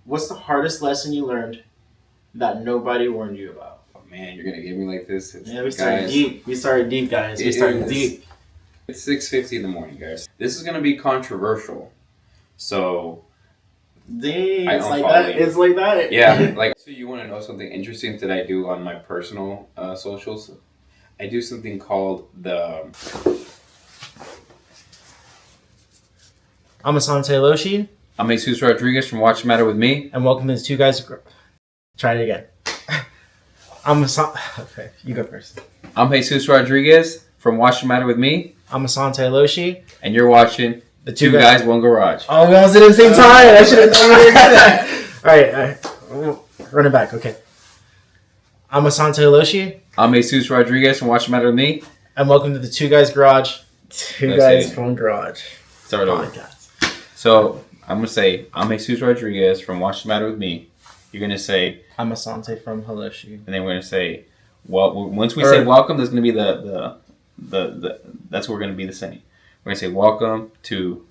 What's the hardest lesson you learned that nobody warned you about? Oh man, you're gonna give me like this. Yeah, we started deep. We started deep, guys. We started deep. It's 6:50 in the morning, guys. This is gonna be controversial. So Dang, it's like that. It's like that. Yeah, like so. You want to know something interesting that I do on my personal socials? I do something called the. I'm asante.hiloshee. I'm Jesus Rodriguez from Watch the Matter with Me, and welcome to the Two Guys. Try it again. Okay, you go first. I'm Jesus Rodriguez from Watch the Matter with Me. I'm asante.hiloshee, and you're watching the Two Guys, One Garage. Oh, we almost did it at the same time. I should have done that. All right. Run it back. Okay. I'm asante.hiloshee. I'm Jesus Rodriguez from Watch the Matter with Me, and welcome to the Two Guys Garage. Two Guys, One Garage. Start over. So I'm gonna say I'm Jesus Rodriguez from Watch the Matter with Me. You're gonna say I'm Asante from Hiloshee, and then we're gonna say, well, once we say welcome, there's gonna be the that's what we're gonna be the same. We're gonna say welcome to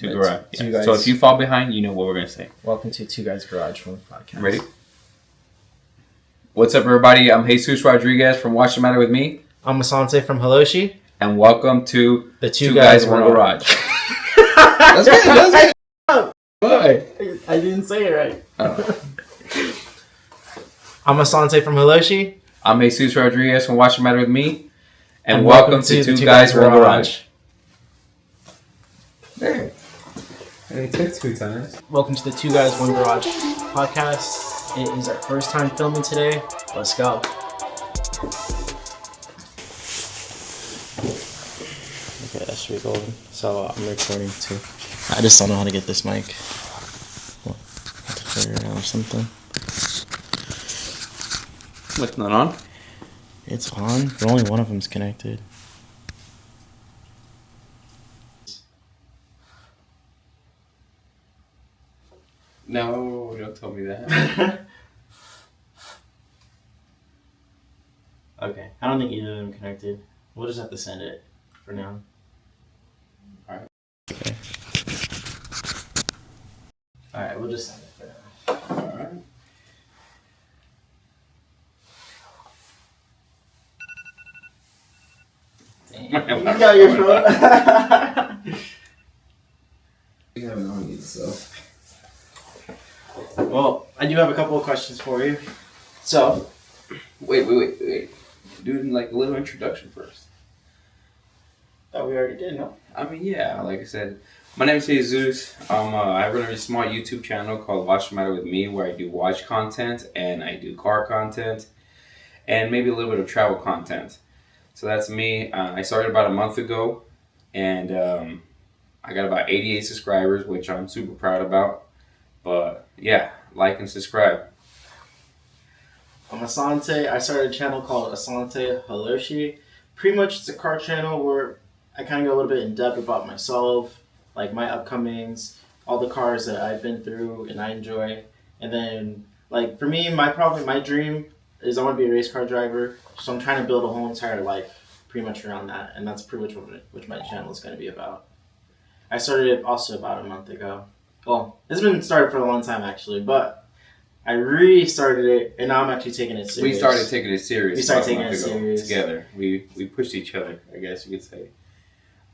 Garage. Yeah. So if you fall behind, you know what we're gonna say. Welcome to Two Guys Garage from the podcast. Ready? What's up, everybody? I'm Jesus Rodriguez from Watch the Matter with Me. I'm Asante from Hiloshee, and welcome to the Two Guys, One Garage. That's good. Why? I didn't say it right. Oh. I'm Asante from Hiloshee. I'm Jesus Rodriguez from Watch the Matter with Me. And welcome to Two Guys, One Garage. There. It took 2 times. Welcome to the Two Guys, One Garage podcast. It is our first time filming today. Let's go. Okay, that should be golden. So I'm recording too. I just don't know how to get this mic. Well, I have to figure it out or something. What's not on? It's on, but only one of them's connected. No, don't tell me that. Okay, I don't think either of them connected. We'll just have to send it for now. Alright. Okay. Alright, we'll just send it for now. Alright. You got your phone. We haven't on yet, so. Well, I do have a couple of questions for you. So, Wait. Do like a little introduction first. That we already did, no? I mean, yeah, like I said, my name is Jesus. I run a small YouTube channel called Watch the Matter with Me, where I do watch content and I do car content and maybe a little bit of travel content. So that's me. I started about a month ago, and I got about 88 subscribers, which I'm super proud about. But yeah, like and subscribe. I'm Asante. I started a channel called asante.hiloshee. Pretty much it's a car channel where I kind of go a little bit in depth about myself, like my upcomings, all the cars that I've been through and I enjoy. And then, like, for me, my dream is I want to be a race car driver. So I'm trying to build a whole entire life pretty much around that. And that's pretty much what my channel is going to be about. I started it also about a month ago. Well, it's been started for a long time, actually, but I restarted it, and now I'm actually taking it serious. We started taking it serious. We started taking it serious together. We pushed each other, I guess you could say.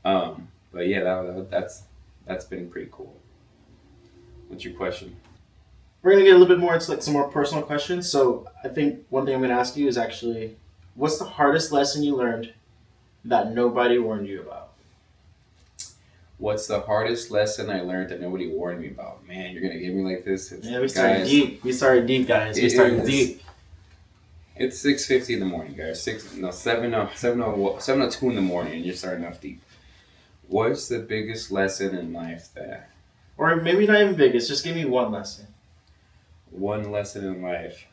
But yeah, that's been pretty cool. What's your question? We're gonna get a little bit more into like some more personal questions. So I think one thing I'm gonna ask you is actually, what's the hardest lesson you learned that nobody warned you about? What's the hardest lesson I learned that nobody warned me about? Man, you're gonna give me like this. Yeah, we started deep. We started deep, guys. We started deep. It's 6:50 in the morning, guys. 7:02 in the morning, and you're starting off deep. What's the biggest lesson in life that? Or maybe not even biggest. Just give me one lesson. One lesson in life.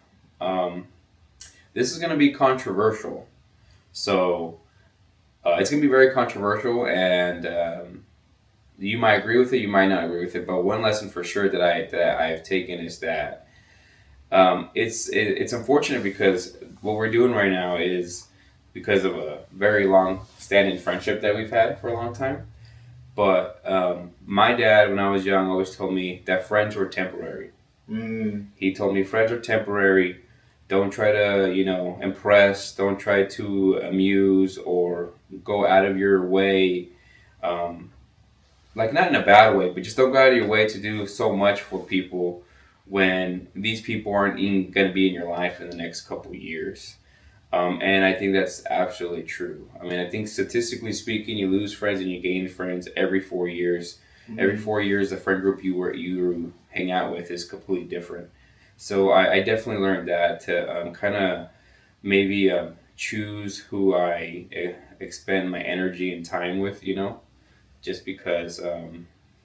This is gonna be controversial, so it's gonna be very controversial, and you might agree with it, you might not agree with it. But one lesson for sure that I've taken is that it's unfortunate because what we're doing right now is because of a very long standing friendship that we've had for a long time. But my dad, when I was young, always told me that friends were temporary. Mm. He told me friends are temporary. Don't try to, impress. Don't try to amuse or go out of your way. Um, like, not in a bad way, but just don't go out of your way to do so much for people when these people aren't even going to be in your life in the next couple of years. And I think that's absolutely true. I mean, I think statistically speaking, you lose friends and you gain friends every 4 years. Every Mm. 4 years, the friend group you hang out with is completely different. So I definitely learned that to kind of maybe choose who I expend my energy and time with. Just because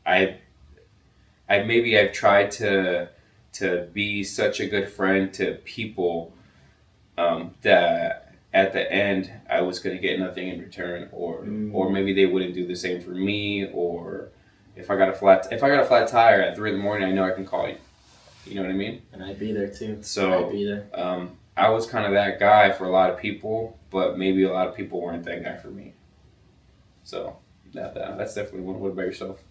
I I've tried to be such a good friend to people that at the end I was going to get nothing in return, or Mm. maybe they wouldn't do the same for me, or if I got a flat tire at 3 in the morning, I know I can call you. You know what I mean? And I'd be there too. I'd So be there. I was kind of that guy for a lot of people, but maybe a lot of people weren't that guy for me. So that's definitely one. What about yourself?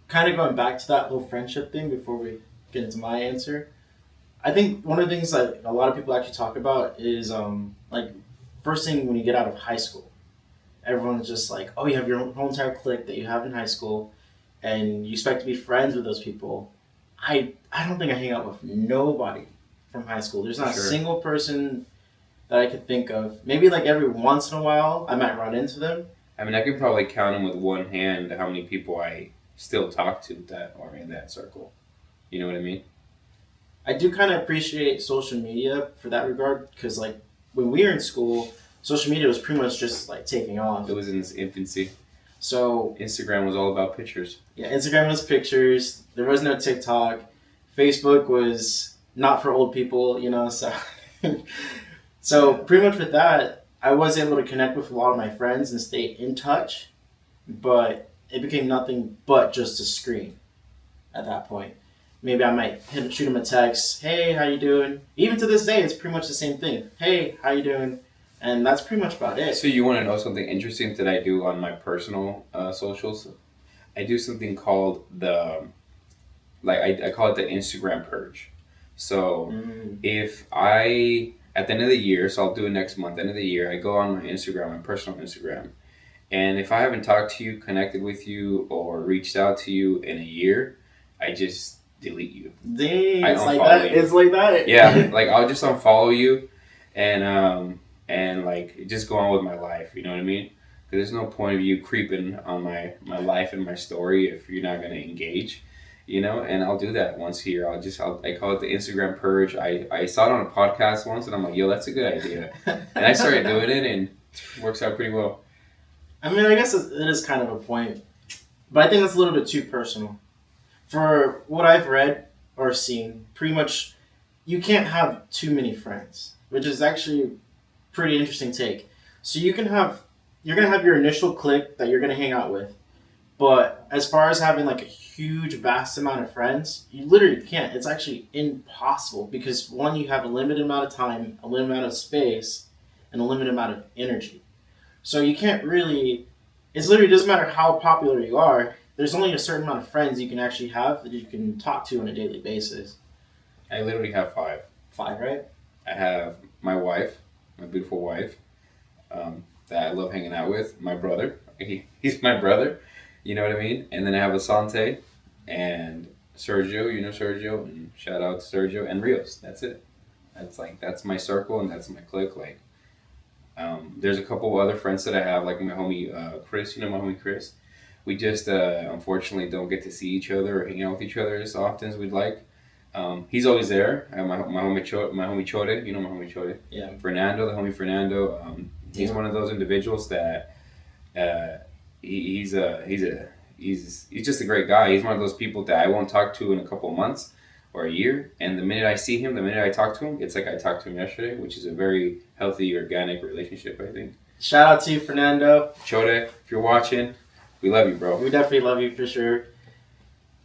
Kind of going back to that whole friendship thing before we get into my answer. I think one of the things that a lot of people actually talk about is like first thing when you get out of high school, everyone's just like, oh, you have your whole entire clique that you have in high school, and you expect to be friends with those people. I don't think I hang out with nobody from high school. There's For not a sure. single person that I could think of. Maybe like every once in a while I might run into them. I mean, I could probably count them with one hand how many people I still talk to that are in that circle. You know what I mean? I do kind of appreciate social media for that regard because like when we were in school, social media was pretty much just like taking It off. was in its infancy. So Instagram was all about pictures. yeah, Instagram was pictures. There was no TikTok. Facebook was not for old people, so so Yeah. pretty much with that, I was able to connect with a lot of my friends and stay in touch, but it became nothing but just a screen at that point. Maybe I might shoot him a text, "Hey, how you doing?" Even to this day, it's pretty much the same thing. "Hey, how you doing?" And that's pretty much about So it. you want to know something interesting that I do on my personal socials? I do something called I call it the Instagram purge. So Mm. if I at the end of the year, so I'll do it next month, end of the year, I go on my Instagram, my personal Instagram, and if I haven't talked to you, connected with you, or reached out to you in a year, I just delete you. Dang, I it's like unfollow that. you. It's like that. Yeah, like I'll just unfollow you, and like just go on with my life. You know what I mean? 'Cause there's no point of you creeping on my life and my story if you're not gonna engage. And I'll do that once a year. I call it the Instagram purge. I saw it on a podcast once, and I'm like, yo, that's a good idea, and I started doing it, and it works out pretty well. I mean, I guess it is kind of a point, but I think that's a little bit too personal. For what I've read or seen, pretty much you can't have too many friends, which is actually a pretty interesting take. So you're gonna have your initial clique that you're gonna hang out with, but as far as having like a huge, vast amount of friends, you literally can't. It's actually impossible because one, you have a limited amount of time, a limited amount of space, and a limited amount of energy. So you can't really. It's literally doesn't matter how popular you are. There's only a certain amount of friends you can actually have that you can talk to on a daily basis. I literally have five. Five, right? I have my wife, my beautiful wife, that I love hanging out with. My brother, he's my brother. You know what I mean? And then I have Asante and Sergio. You know Sergio, and shout out to Sergio and Rios. That's it. That's my circle and that's my clique. There's a couple other friends that I have, like my homie Chris. You know my homie Chris. We just unfortunately don't get to see each other or hang out with each other as often as we'd like. He's always there. I have my homie Chode. You know my homie Chode. Yeah. Fernando, the homie Fernando. He's Yeah. one of those individuals that uh, he's just a great guy. He's one of those people that I won't talk to in a couple of months or a year, and the minute I see him, the minute I talk to him, it's like I talked to him yesterday, which is a very healthy, organic relationship. I think. Shout out to you, Fernando. Chode, if you're watching, we love you, bro. We definitely love you for sure.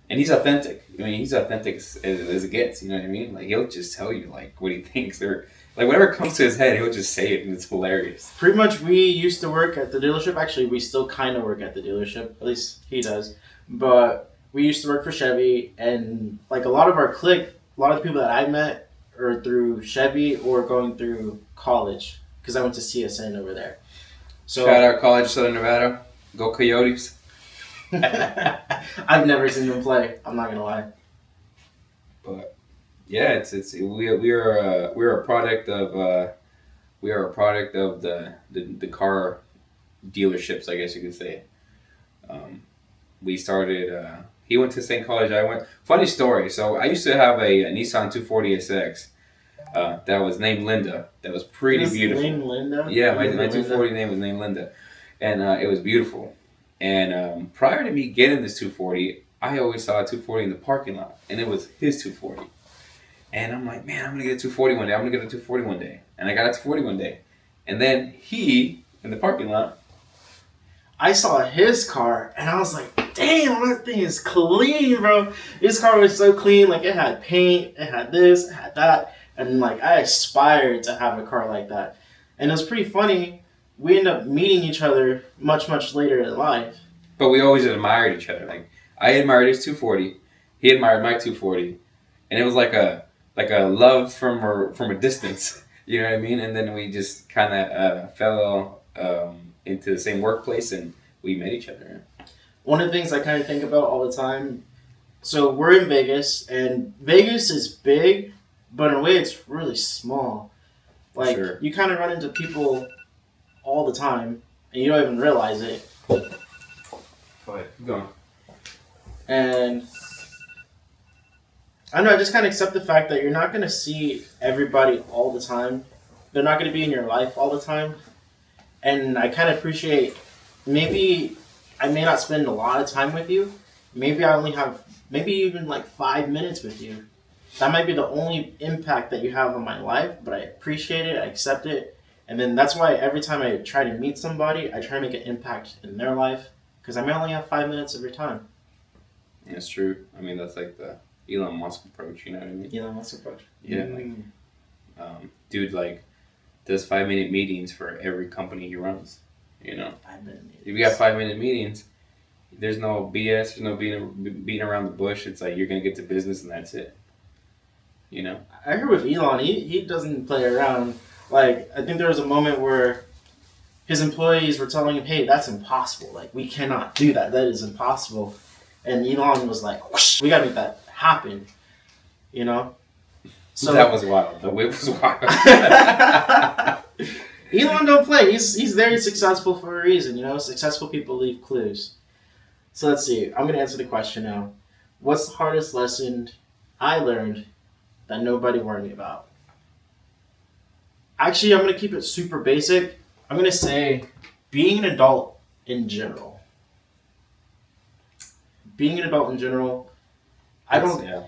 And he's authentic. I mean, he's authentic as it gets. You know what I mean? Like he'll just tell you like what he thinks, or like whatever comes to his head, he'll just say it, and it's hilarious. Pretty much, we used to work at the dealership. Actually, we still kind of work at the dealership. At least he does. But we used to work for Chevy, and like a lot of our clique, a lot of the people that I met are through Chevy or going through college because I went to CSN over there. Shout So out College of Southern Nevada. Go Coyotes. I've never seen them play. I'm not gonna lie. But yeah, it's we're a product of the car dealerships, I guess you could say. Um, we started. He went to the same college I went. Funny story. So I used to have a Nissan 240SX that was named Linda. That was It pretty was beautiful. named Linda. Yeah, my Linda. 240 name was named Linda, and it was beautiful. And prior to me getting this 240, I always saw a 240 in the parking lot, and it was his 240. And I'm like, man, I'm gonna get a 240 one day. I'm gonna get a 240 one day, and I got a 240 one day. And then he in the parking lot. I saw his car and I was like, damn, that thing is clean, bro. His car was so clean. Like, it had paint, it had this, it had that. And, like, I aspired to have a car like that. And it was pretty funny. We ended up meeting each other much, much later in life. But we always admired each other. Like I admired his 240, he admired my 240, and it was like a love from a distance. You know what I mean? And then we just kind of fell into the same workplace, and we met each other. One of the things I kind of think about all the time, so we're in Vegas, and Vegas is big, but in a way it's really small. Like, Sure. you kind of run into people all the time, and you don't even realize it. Go ahead. Keep going. And I don't know, I just kind of accept the fact that you're not going to see everybody all the time. They're not going to be in your life all the time. And I kind of appreciate, maybe I may not spend a lot of time with you. Maybe I only have, maybe even like 5 minutes with you. That might be the only impact that you have on my life, but I appreciate it, I accept it. And then that's why every time I try to meet somebody, I try to make an impact in their life. Because I may only have 5 minutes of your time. That's true. I mean, that's like the Elon Musk approach. You know what I mean? Elon Musk approach. Yeah. Like, dude, like, does 5-minute meetings for every company he runs. You know, 5 minute meetings. if you got 5-minute meetings, there's no BS. There's no beating around the bush. It's like you're gonna get to business and that's it. You know. I heard with Elon, he doesn't play around. Like, I think there was a moment where his employees were telling him, hey, that's impossible. Like, we cannot do that. That is impossible. And Elon was like, whoosh, we got to make that happen. You know? So that was wild. The whip was wild. Elon don't play. He's very successful for a reason. You know, successful people leave clues. So let's see. I'm going to answer the question now. What's the hardest lesson I learned that nobody warned me about? Actually, I'm going to keep it super basic. I'm going to say being an adult in general. Being an adult in general, I don't... Yeah.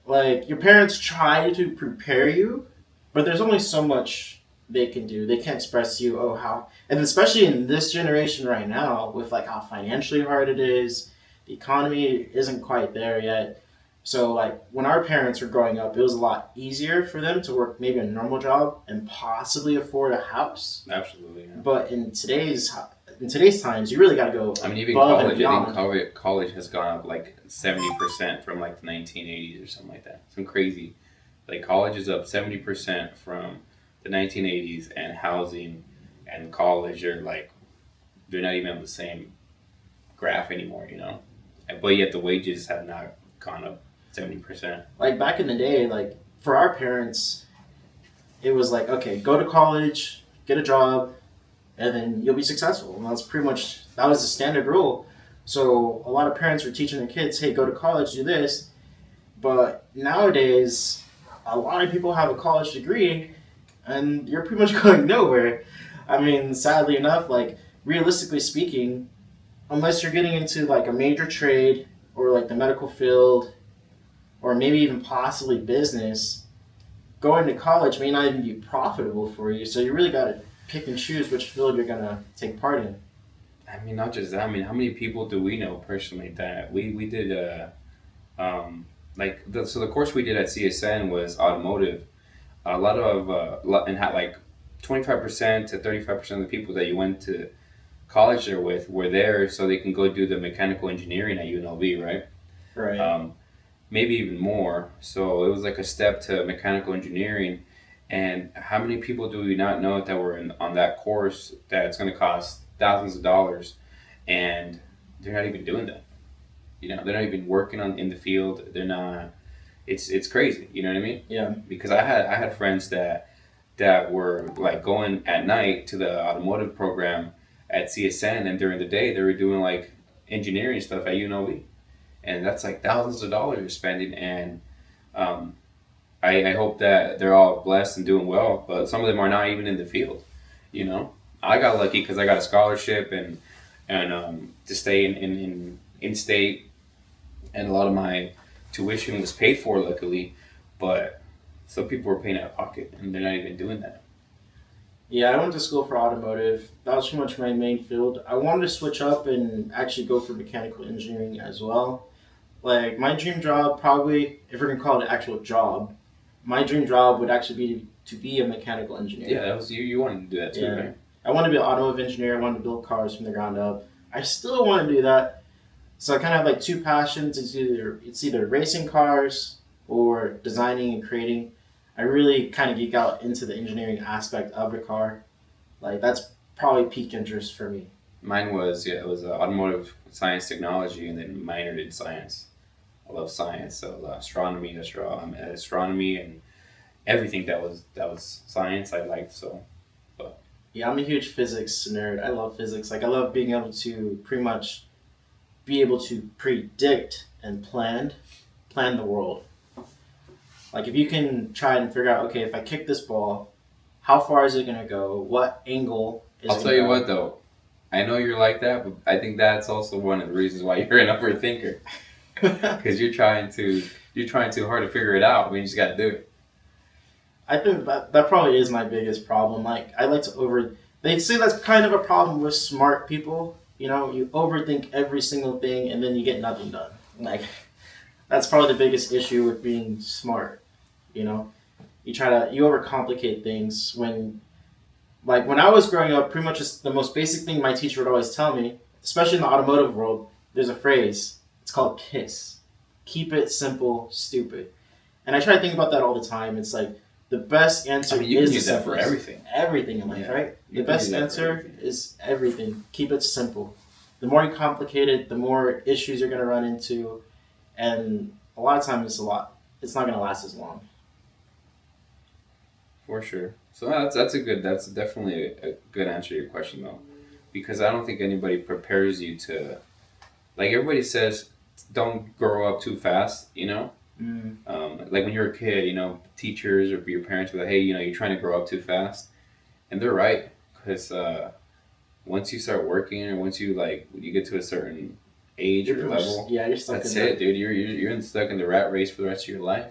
Like, your parents try to prepare you, but there's only so much they can do. They can't express to you, oh, how... And especially in this generation right now, with, like, how financially hard it is, the economy isn't quite there yet. So, like, when our parents were growing up, it was a lot easier for them to work maybe a normal job and possibly afford a house. Absolutely. Yeah. But in today's times, you really got to go. I mean, even above and college. I beyond. think college has gone up like 70% from like the 1980s or something like that. Some crazy. Like college is up 70% from the 1980s, and housing and college are like they're not even on the same graph anymore. You know, but yet the wages have not gone up 70%. Like back in the day, like for our parents, it was like, okay, go to college, get a job, and then you'll be successful. And that was the standard rule. So a lot of parents were teaching their kids, hey, go to college, do this. But nowadays, a lot of people have a college degree, and you're pretty much going nowhere. I mean, sadly enough, like realistically speaking, unless you're getting into like a major trade or like the medical field, or maybe even possibly business, going to college may not even be profitable for you. So you really got to pick and choose which field you're going to take part in. I mean, not just that. I mean, how many people do we know personally that we did so the course we did at CSN was automotive. A lot of and had like 25% to 35% of the people that you went to college there with were there so they can go do the mechanical engineering at UNLV, right? Right. Maybe even more. So it was like a step to mechanical engineering. And how many people do we not know that were on that course that it's going to cost thousands of dollars, and they're not even doing that. They're not even working in the field. They're not. It's crazy. You know what I mean? Yeah. Because I had friends that were like going at night to the automotive program at CSN, and during the day they were doing like engineering stuff at UNLV, and that's like thousands of dollars you're spending. And um, I hope that they're all blessed and doing well, but some of them are not even in the field. You know, I got lucky because I got a scholarship and to stay in state, and a lot of my tuition was paid for, luckily. But some people were paying out of pocket, and they're not even doing that. Yeah, I went to school for automotive. That was pretty much my main field. I wanted to switch up and actually go for mechanical engineering as well. Like my dream job, probably if we're gonna call it an actual job, my dream job would actually be to be a mechanical engineer. Yeah, that was you. You wanted to do that too, Yeah, right? I want to be an automotive engineer. I want to build cars from the ground up. I still want to do that. So I kind of have like two passions. It's either racing cars or designing and creating. I really kind of geek out into the engineering aspect of the car. Like that's probably peak interest for me. Mine was, yeah, it was automotive science technology, and then minored in science. I love science, so astronomy, and everything that was science I liked. So, but Yeah, I'm a huge physics nerd. I love physics. Like I love being able to pretty much be able to predict and plan the world. Like if you can try and figure out, okay, if I kick this ball, how far is it gonna go? What angle is I'll it tell gonna you go? what though, I know you're like that, but I think that's also one of the reasons why you're an overthinker, because you're trying too hard to figure it out. I mean, you just got to do it. I think that probably is my biggest problem. Like I like to over. They say that's kind of a problem with smart people. You know, you overthink every single thing and then you get nothing done. Like that's probably the biggest issue with being smart. You know, you overcomplicate things when like when I was growing up. Pretty much just the most basic thing my teacher would always tell me, especially in the automotive world. There's a phrase. It's called KISS. Keep it simple, stupid. And I try to think about that all the time. It's like the best I answer mean, you can is the use that for simplest. everything. Everything in life, Yeah, right? you The can use best that for answer everything. is everything. Keep it simple. The more you complicate it, the more issues you're gonna run into, and a lot of times it's a lot. It's not gonna last as long. For sure. So that's definitely a good answer to your question though, because I don't think anybody prepares you to, like everybody says, don't grow up too fast. Mm. Like when you're a kid, teachers or your parents were like, hey, you're trying to grow up too fast, and they're right, because once you start working, or once you get to a certain age You're or pretty much level, yeah. You're stuck in that's there. it, dude. You're stuck in the rat race for the rest of your life.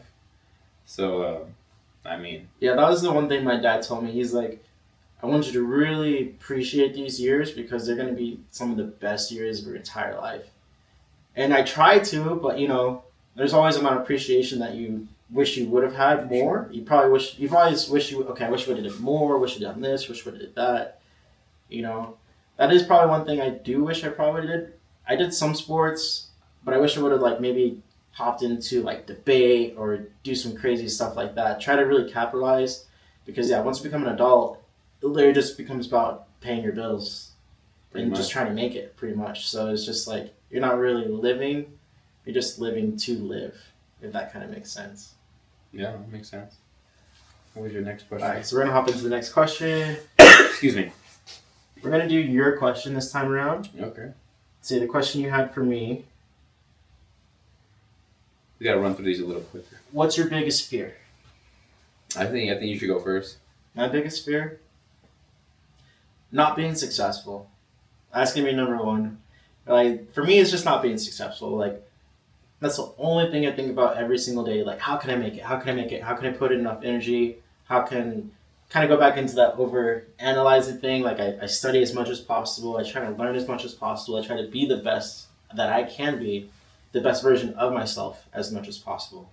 So I mean, Yeah, that was the one thing my dad told me. He's like, I want you to really appreciate these years because they're gonna be some of the best years of your entire life. And I try to, but there's always amount of appreciation that you wish you would have had for sure. more. You've always wished okay, I wish we would have done more, wish we'd done this, wish we would have did that. You know, that is probably one thing I do wish I probably did. I did some sports, but I wish I would have like maybe hopped into like debate or do some crazy stuff like that. Try to really capitalize because yeah, once you become an adult, it literally just becomes about paying your bills Pretty and just much. trying to make it pretty much. So it's just like you're not really living, you're just living to live, if that kind of makes sense. Yeah, that makes sense. What was your next All question? right, so we're gonna hop into the next question. Excuse me. We're gonna do your question this time around. Okay. See the question you had for me. We gotta run through these a little quicker. What's your biggest fear? I think you should go first. My biggest fear? Not being successful. That's gonna be number one. Like for me, it's just not being successful. Like that's the only thing I think about every single day. Like how can I make it? How can I make it? How can I put in enough energy? How can kind of go back into that over analyzing thing? Like I study as much as possible. I try to learn as much as possible. I try to be the best that I can be, the best version of myself as much as possible.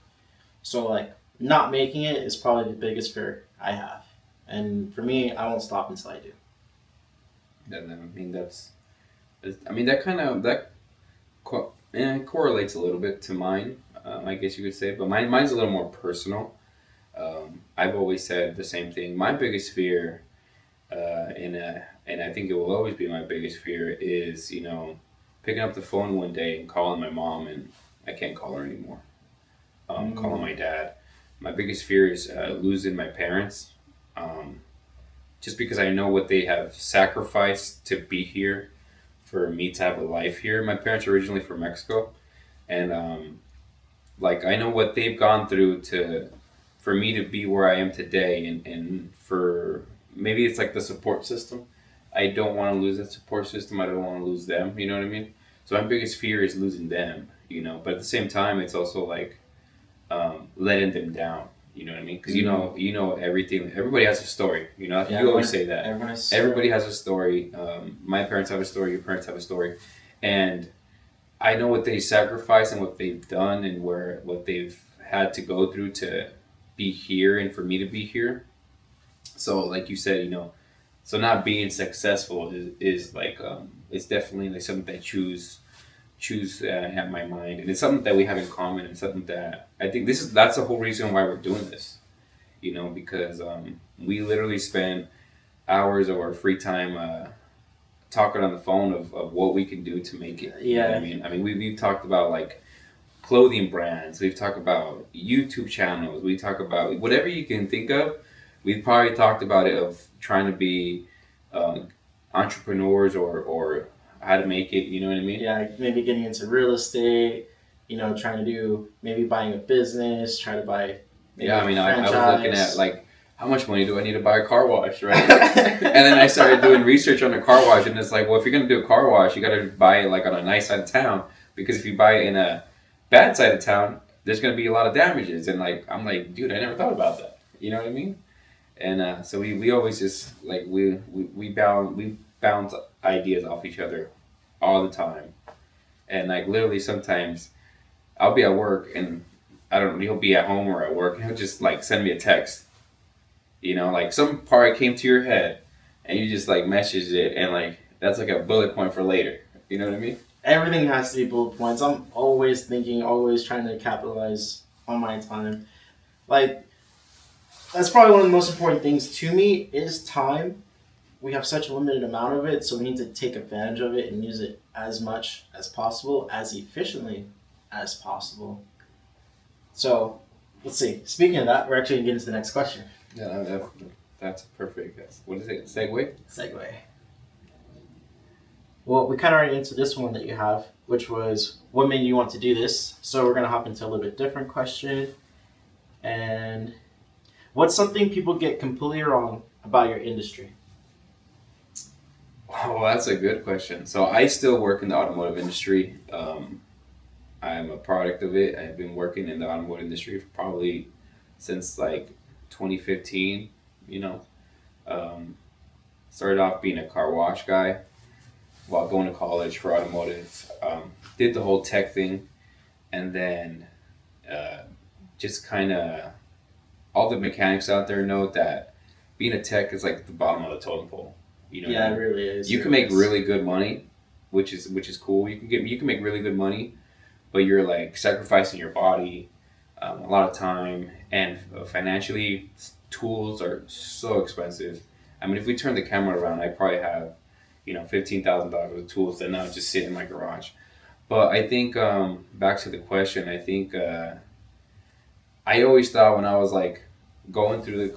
So like not making it is probably the biggest fear I have. And for me, I won't stop until I do. I mean, that kind of and it correlates a little bit to mine, I guess you could say, but mine's a little more personal. I've always said the same thing. My biggest fear, and I think it will always be my biggest fear, is picking up the phone one day and calling my mom and I can't call her anymore. Calling my dad. My biggest fear is losing my parents, um, just because I know what they have sacrificed to be here for me to have a life here. My parents are originally from Mexico, and like I know what they've gone through to for me to be where I am today, and for maybe it's like the support system. I don't want to lose that support system. I don't want to lose them. You know what I mean? So my biggest fear is losing them. But at the same time, it's also like letting them down. You know what I mean? Because everything. Everybody has a story. Yeah, You always say that. everyone is Everybody has a story. My parents have a story. Your parents have a story, and I know what they sacrificed and what they've done and what they've had to go through to be here and for me to be here. So, like you said, so not being successful is like it's definitely like something that I choose have my mind, and it's something that we have in common, and something that I think that's the whole reason why we're doing this. Because we literally spend hours of our free time talking on the phone of what we can do to make it. You know what yeah. I mean, we've talked about like clothing brands. We've talked about YouTube channels. We talk about whatever you can think of. We've probably talked about it of trying to be um, entrepreneurs or how to make it. You know what I mean? Yeah, maybe getting into real estate, trying to do maybe buying a business, try to buy maybe Yeah, I a mean, I was looking at franchise. like how much money do I need to buy a car wash, right? And then I started doing research on a car wash, and it's like, well, if you're gonna do a car wash, you gotta buy it like on a nice side of town, because if you buy it in a bad side of town, there's gonna be a lot of damages. And like, I'm like, dude, I never thought about that. You know what I mean? And so we always just like we bounce ideas off each other all the time, and like literally sometimes I'll be at work and I don't know, he'll be at home or at work, and he'll just like send me a text, like some part came to your head and you just like messaged it, and like that's like a bullet point for later. You know what I mean? Everything has to be bullet points. I'm always thinking, always trying to capitalize on my time. Like, that's probably one of the most important things to me is time. We have such a limited amount of it, so we need to take advantage of it and use it as much as possible, as efficiently as possible. So, let's see. Speaking of that, we're actually going to get into the next question. Yeah, that's perfect. What is it? Segue? Segue. Well, we kind of already answered this one that you have, which was what made you want to do this. So, we're going to hop into a little bit different question. And what's something people get completely wrong about your industry? Oh, that's a good question. So I still work in the automotive industry. I'm a product of it. I've been working in the automotive industry for probably since like 2015. You know, um, started off being a car wash guy while going to college for automotive. Did the whole tech thing, and then uh, just kind of all the mechanics out there know that being a tech is like the bottom of the totem pole. You know what I Yeah, it mean? really is. You It can make is. really good money, which is cool. You can make really good money, but you're like sacrificing your body, a lot of time, and financially, tools are so expensive. I mean, if we turn the camera around, I probably have, $15,000 of tools that now just sit in my garage. But I think back to the question, I think I always thought when I was like going through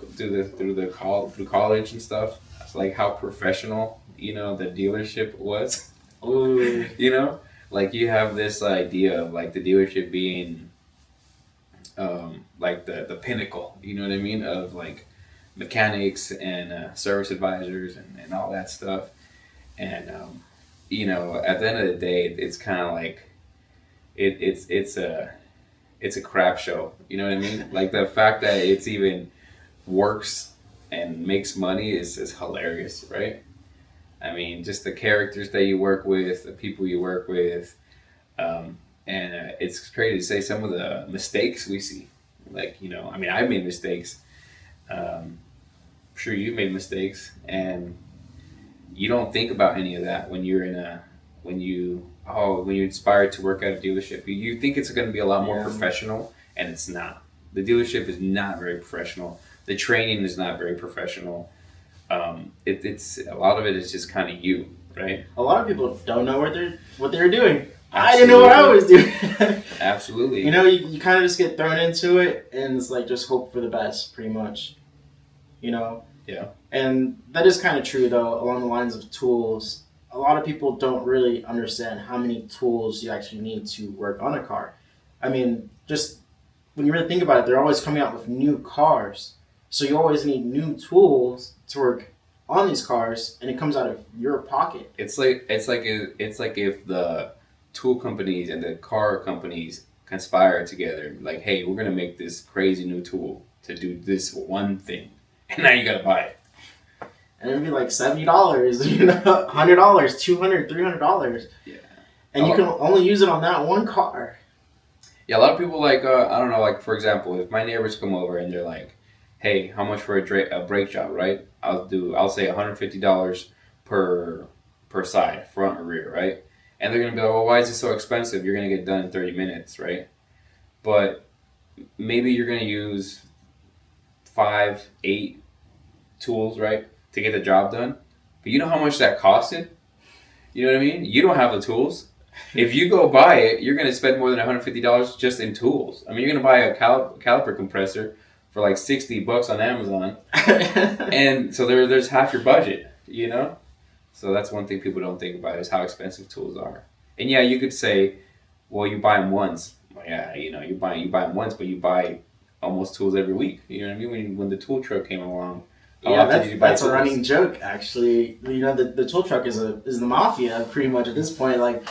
college and stuff, like how professional the dealership was. Ooh, you know, like you have this idea of like the dealership being like the pinnacle. You know what I mean? Of like mechanics and service advisors and all that stuff. And at the end of the day, it's kind of like it's a crap show. You know what I mean? Like the fact that it's even works and makes money is hilarious, right? I mean, just the characters that you work with, the people you work with, and it's crazy to say some of the mistakes we see. Like, I mean, I've made mistakes. I'm sure you've made mistakes, and you don't think about any of that when you're in a when you oh, when you aspire to work at a dealership, you think it's going to be a lot more Yeah. professional, and it's not. The dealership is not very professional. The training is not very professional. It's a lot of it is just kind of you, right? A lot of people don't know what they're doing. I didn't know what I was doing. Absolutely. You kind of just get thrown into it, and it's like just hope for the best, pretty much. Yeah. And that is kind of true, though, along the lines of tools. A lot of people don't really understand how many tools you actually need to work on a car. I mean, just when you really think about it, they're always coming out with new cars. So you always need new tools to work on these cars, and it comes out of your pocket. It's like if the tool companies and the car companies conspire together, like, hey, we're gonna make this crazy new tool to do this one thing, and now you gotta buy it. And it'd be like $70, $100, $200, $300. Yeah. And you can only use it on that one car. Yeah, a lot of people like I don't know, like for example, if my neighbors come over and they're like, "Hey, how much for a brake job?" Right? I'll say $150 per side, front or rear, right? And they're gonna be like, "Well, why is it so expensive? You're gonna get done in 30 minutes, right?" But maybe you're gonna use 5, 8 tools, right, to get the job done. But you know how much that costed? You know what I mean? You don't have the tools. If you go buy it, you're going to spend more than $150 just in tools. I mean, you're going to buy a caliper compressor for like $60 on Amazon, and so there's half your budget. So that's one thing people don't think about is how expensive tools are. And yeah, you could say, well, you buy them once. Well, yeah, you buy them once, but you buy almost tools every week. You know what I mean? When the tool truck came along, yeah, that's a running joke. Actually, the tool truck is the mafia pretty much at this point. Like,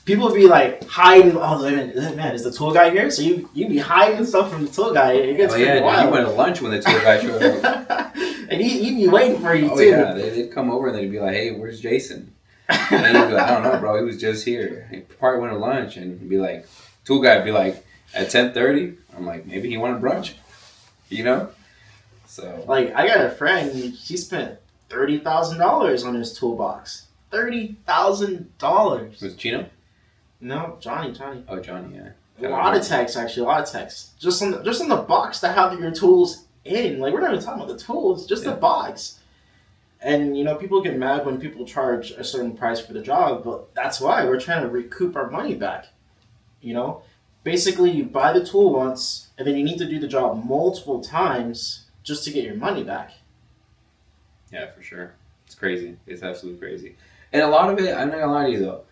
people be like hiding. Oh man, is the tool guy here? So you be hiding stuff from the tool guy. It gets wild. You went to lunch when the tool guy showed up, and he'd be waiting for you too. Oh yeah, they'd come over and they'd be like, "Hey, where's Jason?" And he'd be like, "I don't know, bro. He was just here." He probably went to lunch, and he'd be like, "Tool guy would be like at 10:30." I'm like, maybe he wanted brunch, So like, I got a friend. She spent $30,000 on his toolbox. $30,000. Was it Chino? No, Johnny. Oh, Johnny, yeah. A lot of text. Just on the box to have your tools in. Like, we're not even talking about the tools, just the box. And people get mad when people charge a certain price for the job, but that's why we're trying to recoup our money back. Basically, you buy the tool once, and then you need to do the job multiple times just to get your money back. Yeah, for sure. It's crazy. It's absolutely crazy. And a lot of it, I'm not gonna lie to you though,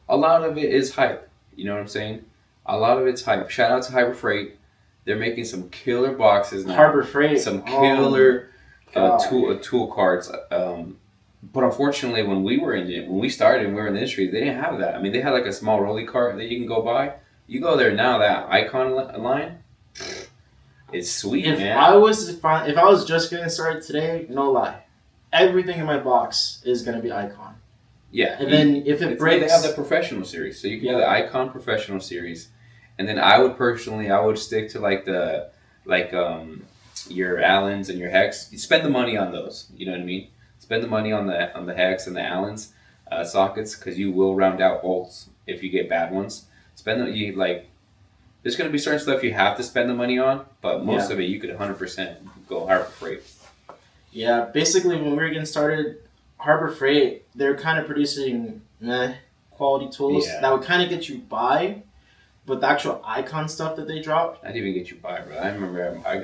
a lot of it is hype. You know what I'm saying? A lot of it's hype. Shout out to Harbor Freight. They're making some killer boxes now. Harbor Freight. Some killer tool carts. But unfortunately, when we started and we were in the industry, they didn't have that. I mean, they had like a small rolly cart that you can go buy. You go there now, that Icon line, it's sweet, man. If I was just getting started today, no lie, everything in my box is gonna be Icon. Yeah, and then if it breaks, they have the professional series, so you can have the Icon professional series, and then I would stick to your Allens and your Hex. You spend the money on those. You know what I mean? Spend the money on the Hex and the Allens sockets, because you will round out bolts if you get bad ones. There's going to be certain stuff you have to spend the money on, but most of it you could 100% go Harbor Freight. Yeah, basically when we were getting started, Harbor Freight, they're kind of producing quality tools that would kind of get you by, but the actual Icon stuff that they dropped, I'd even get you by, bro. I remember I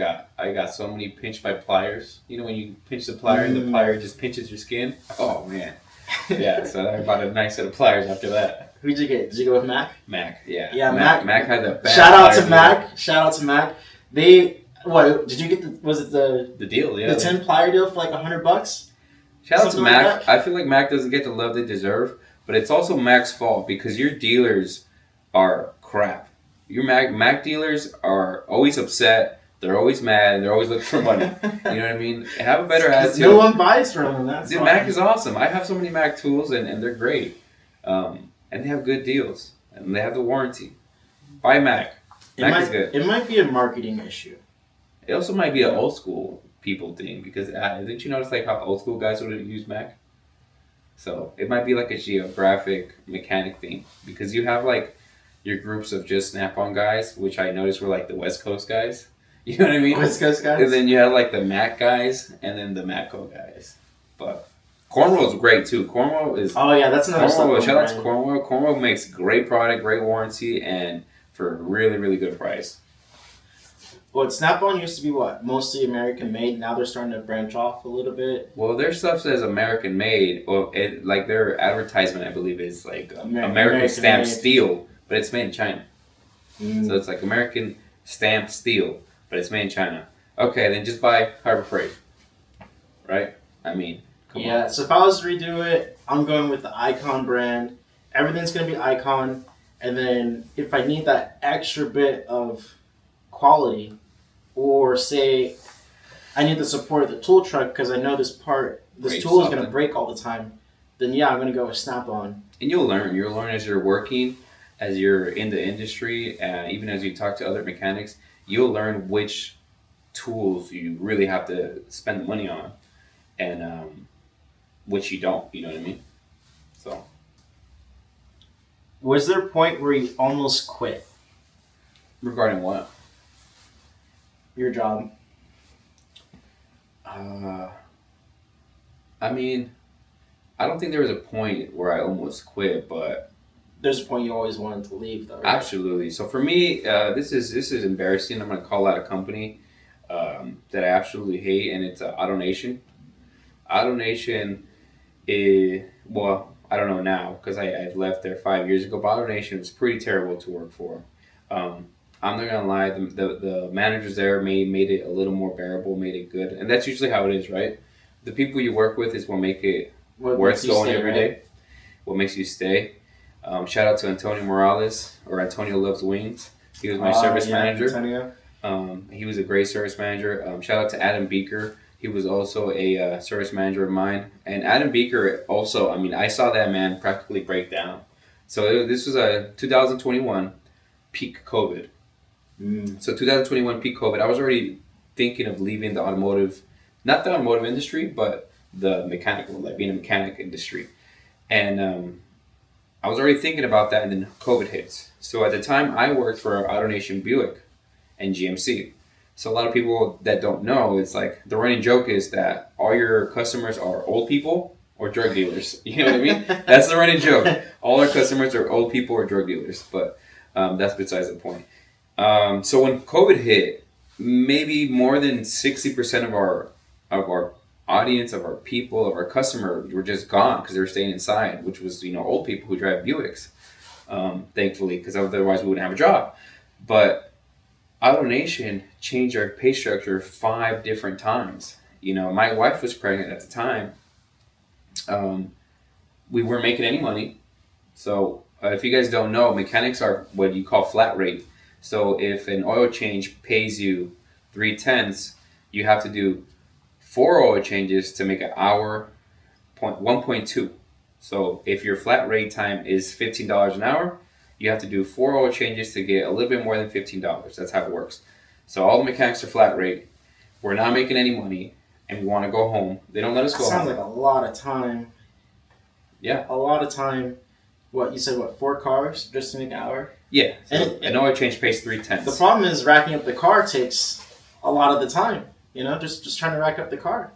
got so many pinched by pliers. You know when you pinch the plier and the plier just pinches your skin? Oh man. Yeah, so I bought a nice set of pliers after that. Who'd you get? Did you go with Mac? Mac, yeah. Yeah, Mac. Mac had the best. Shout out to Mac. Did you get was it the deal, yeah. The 10 plier deal for like $100? Shout out to Mac. I feel like Mac doesn't get the love they deserve, but it's also Mac's fault because your dealers are crap. Your Mac dealers are always upset. They're always mad. And they're always looking for money. You know what I mean? Have a better attitude. No one buys from them. That's Dude, Mac is awesome. I have so many Mac tools, and they're great. And they have good deals, and they have the warranty. Buy Mac. Mac is good. It might be a marketing issue. It also might be an old school people thing, because didn't you notice like how old school guys would use Mac? So it might be like a geographic mechanic thing because you have like your groups of just Snap-on guys, which I noticed were like the West Coast guys. You know what I mean? West Coast And guys. then you have like the Mac guys and then the Matco guys. But Cornrow is great too. Oh yeah, that's another stuff Cornrow. on Shout out to brand. Cornrow. Cornrow makes great product, great warranty, and for a really really good price. But Snap-on used to be what mostly American made. Now they're starting to branch off a little bit. Well, their stuff says American made. Well, it like their advertisement, I believe, is like American American stamped made. steel, but it's made in China. So Mm. it's like American stamped steel, but it's made in China. Okay, then just buy Harbor Freight, right? I mean, come on. Yeah. So if I was to redo it, I'm going with the Icon brand. Everything's gonna be Icon, and then if I need that extra bit of quality, or say I need the support of the tool truck because I know this Breaks tool is going to often. break all the time, then yeah, I'm going to go with Snap-on. And you'll learn. You'll learn as you're working, as you're in the industry, even as you talk to other mechanics. You'll learn which tools you really have to spend the money on, and which you don't. You know what I mean? So Was there a point where you almost quit regarding what? your job? Uh, I mean, I don't think there was a point where I almost quit, but There's a point you always wanted to leave, though, right? absolutely. So for me, this is embarrassing. I'm going to call out a company that I absolutely hate, and it's AutoNation. AutoNation is well, I don't know now because I left there 5 years ago. But AutoNation was pretty terrible to work for. Um, I'm not gonna lie, the managers there made it a little more bearable, made it good, and that's usually how it is, right? The people you work with is what make it What worth makes you going stay, every right? day. What makes you stay. Shout out to Antonio Morales or Antonio Loves Wings. He was my service Yeah, manager. Antonio. He was a great service manager. Shout out to Adam Beaker. He was also a service manager of mine. And Adam Beaker also, I mean, I saw that man practically break down. So this was a 2021 peak COVID. Mm. So 2021 peak COVID. I was already thinking of leaving the automotive, not the automotive industry, but the mechanical, like being a mechanic industry. And I was already thinking about that, and then COVID hits. So at the time, I worked for AutoNation Buick and GMC. So a lot of people that don't know, it's like the running joke is that all your customers are old people or drug dealers. You know what I mean? That's the running joke. All our customers are old people or drug dealers, but that's besides the point. So when COVID hit, maybe more than 60% of our audience, of our people, of our customers were just gone because they were staying inside, which was old people who drive Buicks, thankfully, because otherwise we wouldn't have a job. But AutoNation changed our pay structure 5 different times. My wife was pregnant at the time. We weren't making any money. So if you guys don't know, mechanics are what you call flat rate. So if an oil change pays you 3/10, you have to do 4 oil changes to make an hour 1.2. So if your flat rate time is $15 an hour, you have to do 4 oil changes to get a little bit more than $15. That's how it works. So all the mechanics are flat rate. We're not making any money, and we want to go home. They don't let us That go sounds home. like a lot of time. Yeah. A lot of time. What, you said, 4 cars just to make an hour? Yeah. So And an oil change pays 3/10. the problem is racking up the car takes a lot of the time. Just trying to rack up the car.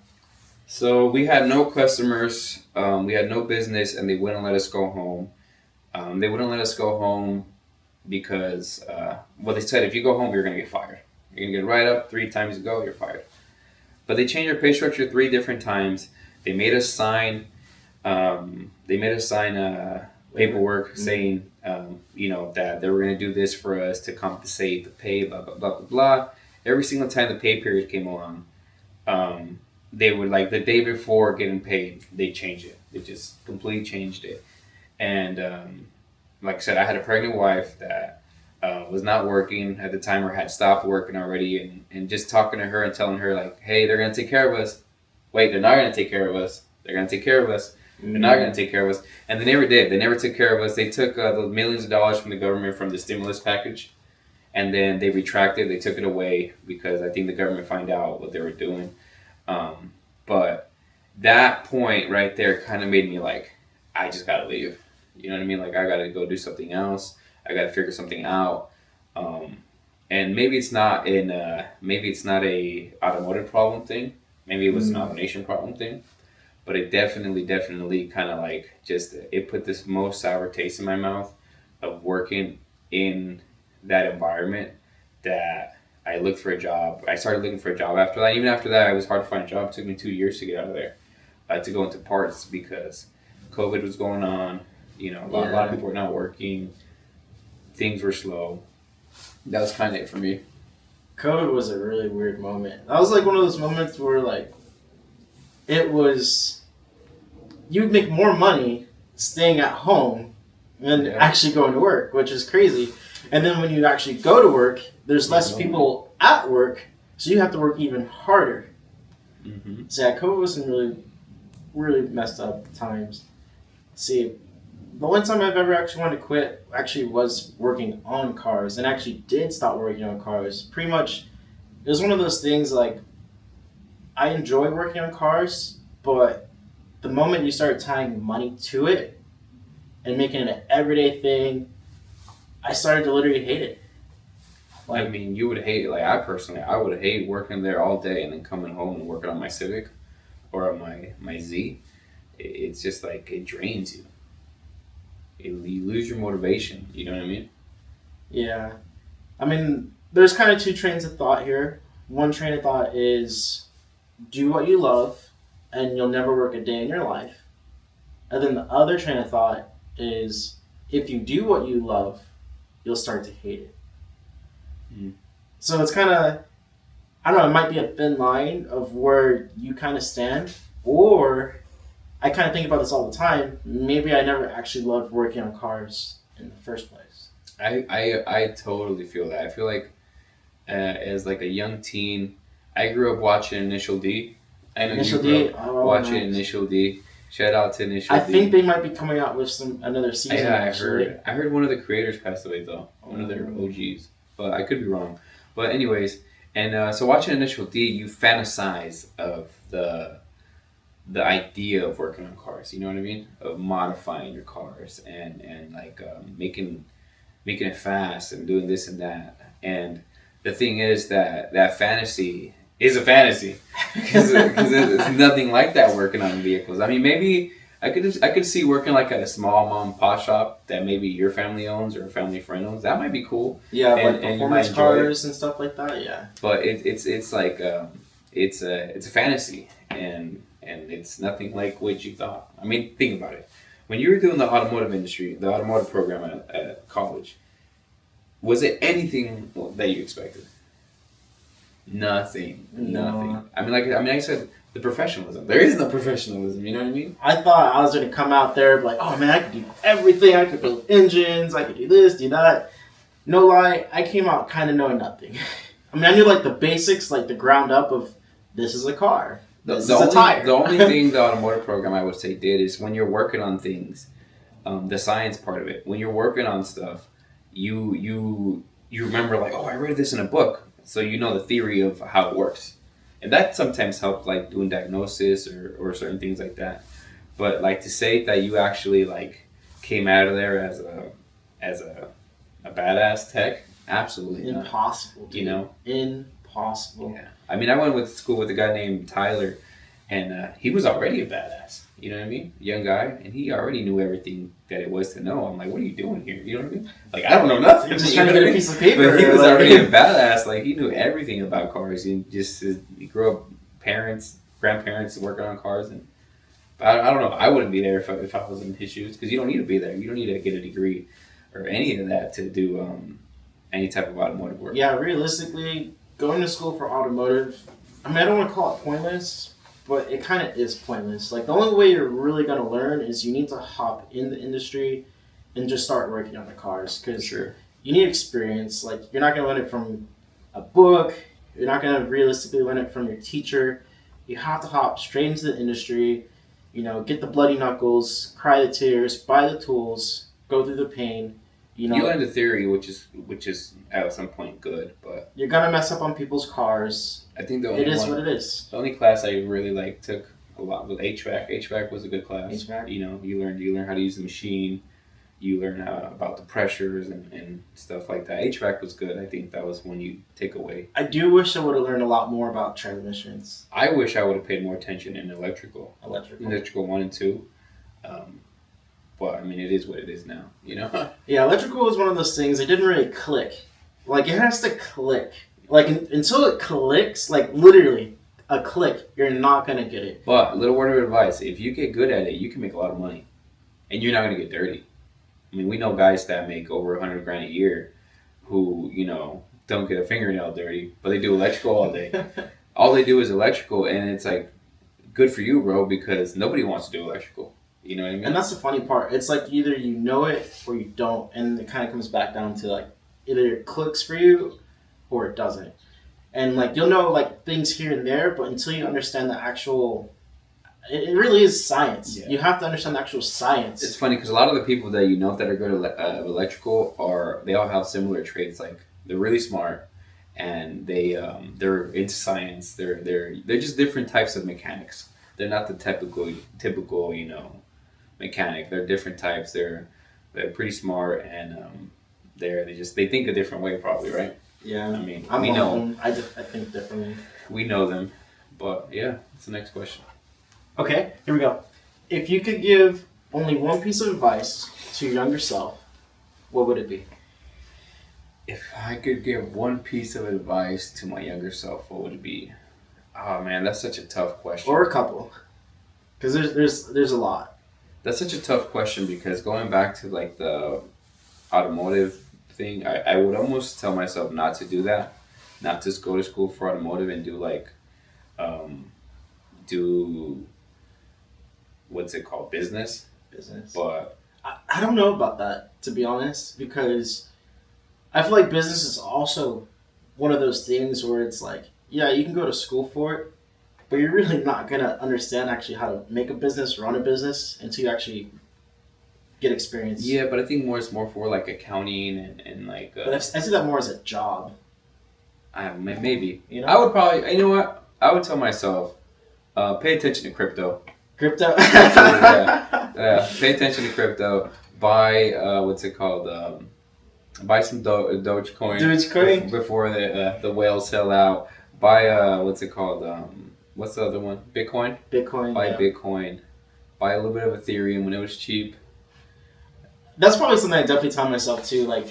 So we had no customers, we had no business, and they wouldn't let us go home. They wouldn't let us go home because, they said if you go home, you're going to get fired. You're going to get right up 3 times you go, you're fired. But they changed our pay structure 3 different times. They made us sign. Paperwork saying, that they were going to do this for us to compensate the pay, blah blah blah blah blah. Every single time the pay period came along, they would like the day before getting paid, they changed it. They just completely changed it. And like I said, I had a pregnant wife that was not working at the time or had stopped working already, and just talking to her and telling her like, hey, they're gonna take care of us. Wait, they're not gonna take care of us. They're gonna take care of us. They're not going to take care of us. And they never did. They never took care of us. They took the millions of dollars from the government from the stimulus package, and then they retracted. They took it away because I think the government found out what they were doing. But that point right there kind of made me like, I just gotta leave. You know what I mean? Like I gotta go do something else. I gotta figure something out. Um, and maybe it's not a automotive problem thing. Maybe it was an Mm, automation problem thing. But it definitely kind of like just it put this most sour taste in my mouth of working in that environment that I looked for a job. I started looking for a job after that. Even after that, it was hard to find a job. It took me 2 years to get out of there to go into parts because COVID was going on. You know, a lot of yeah. people were not working. Things were slow. That was kind of it for me. COVID was a really weird moment. That was like one of those moments where like it was you'd make more money staying at home than Yeah, actually going to work, which is crazy. And then when you actually go to work, there's make less no money. people at work, so you have to work even harder. Hmm. So yeah, COVID was some really messed up times. See, the one time I've ever actually wanted to quit actually was working on cars, and actually did stop working on cars. Pretty much, it was one of those things like I enjoy working on cars, but the moment you start tying money to it and making it an everyday thing, I started to literally hate it. I Like, mean, you would hate like I personally, I would hate working there all day and then coming home and working on my Civic or on my Z. It's just like it drains you. You lose your motivation. You know what I mean? yeah. I mean, there's kind of two trains of thought here. One train of thought is do what you love and you'll never work a day in your life. And then the other train of thought is if you do what you love, you'll start to hate it. Mm. So it's kind of, I don't know, it might be a thin line of where you kind of stand, or I kind of think about this all the time. Maybe I never actually loved working on cars in the first place. I totally feel that. I feel like as like a young teen, I grew up watching Initial D. I know you Initial grew D, up oh watching nice. Initial D. Shout out to Initial I think D. they might be coming out with some another season Yeah, I actually. heard. I heard one of the creators passed away though. One of their Um, OGs, but I could be wrong. But anyways, and so watching Initial D, you fantasize of the idea of working on cars. You know what I mean? Of modifying your cars and like making it fast and doing this and that. And the thing is that fantasy is a fantasy because it's nothing like that working on vehicles. I mean, maybe I could see working like at a small mom and pop shop that maybe your family owns or a family friend owns. That might be cool, yeah, like and you might performance enjoy it. cars and stuff like that. Yeah. But it's like it's a fantasy and it's nothing like what you thought. I mean, think about it. When you were doing the automotive industry, the automotive program at college, was it anything that you expected? Nothing, No, nothing. I said the professionalism. There is no professionalism. You know what I mean? I thought I was gonna come out there like, oh man, I could do everything. I could build engines. I could do this, do that. No lie, I came out kind of knowing nothing. I mean, I knew like the basics, like the ground up of this is a car, this is a The tire. only thing the automotive program I would say did is when you're working on things, the science part of it. When you're working on stuff, you remember like, oh, I read this in a book, so you know the theory of how it works, and that sometimes helps like doing diagnosis or certain things like that. But like to say that you actually like came out of there as a badass tech, absolutely not. Impossible, dude. You know, Impossible. yeah. I mean, I went with school with a guy named Tyler, and he was already a badass. You know what I mean? Young guy, and he already knew everything that it was to know. I'm like, what are you doing here? You know what I mean? Like, I don't know nothing. You're just You trying know to what get I a mean? piece of paper. But he was like, already a badass. Like, he knew everything about cars. He grew up parents, grandparents working on cars, and I don't know. I wouldn't be there if I was in his shoes because you don't need to be there. You don't need to get a degree or any of that to do any type of automotive work. yeah, realistically, going to school for automotive, I mean, I don't want to call it pointless, but it kind of is pointless. Like, the only way you're really going to learn is you need to hop in the industry and just start working on the cars because Sure. you need experience. Like, you're not going to learn it from a book, you're not going to realistically learn it from your teacher. You have to hop straight into the industry, get the bloody knuckles, cry the tears, buy the tools, go through the pain. You learn the theory, which is at some point good, but You're gonna mess up on people's cars. I think It is what it is. the only class I really like took a lot with HVAC. HVAC was a good class. HVAC. You know, you learn how to use the machine. You learn about the pressures and stuff like that. HVAC was good. I think that was one you take away. I do wish I would have learned a lot more about transmissions, I wish I would have paid more attention in electrical. electrical 1 and 2. Um, but I mean, it is what it is now. You know. Yeah, electrical was one of those things. It didn't really click. Like it has to click. Like until it clicks, like literally a click, you're not gonna get it. But little word of advice: if you get good at it, you can make a lot of money, and you're not gonna get dirty. I mean, we know guys that make over 100 grand a year, who don't get a fingernail dirty, but they do electrical all day. All they do is electrical, and it's like good for you, bro, because nobody wants to do electrical. You know what I mean? And that's the funny part. It's like either you know it or you don't, and it kind of comes back down to like either it clicks for you or it doesn't. And like you'll know like things here and there, but until you understand the actual, it really is science. Yeah. You have to understand the actual science. It's funny because a lot of the people that that are good at electrical they all have similar traits. Like they're really smart, and they're into science. They're just different types of mechanics. They're not the typical mechanic. They're different types. They're pretty smart, and they think a different way, probably, right? Yeah, I mean, I'm we know one. I think differently. we know them, but yeah, that's the next question. Okay, here we go. If you could give only one piece of advice to your younger self, what would it be? If I could give one piece of advice to my younger self, what would it be? Oh man, that's such a tough question. Or a couple, because there's a lot. That's such a tough question because going back to like the automotive thing, I would almost tell myself not to do that, not just go to school for automotive and do like, do what's it called, business. But I don't know about that, to be honest, because I feel like business is also one of those things where it's like, yeah, you can go to school for it, but you're really not gonna understand actually how to make a business, run a business, until you actually get experience. yeah, but I think it's more for like accounting and like. But I see that more as a job. Maybe. You know? I would probably. You know what? I would tell myself, pay attention to crypto. Crypto. Yeah. Pay attention to crypto. Buy what's it called? Buy some Dogecoin. Dogecoin? Before the whales sell out. Buy what's it called? What's the other one? Bitcoin. Bitcoin. Buy Yeah. Bitcoin. Buy a little bit of Ethereum when it was cheap. That's probably something I definitely tell myself too. Like,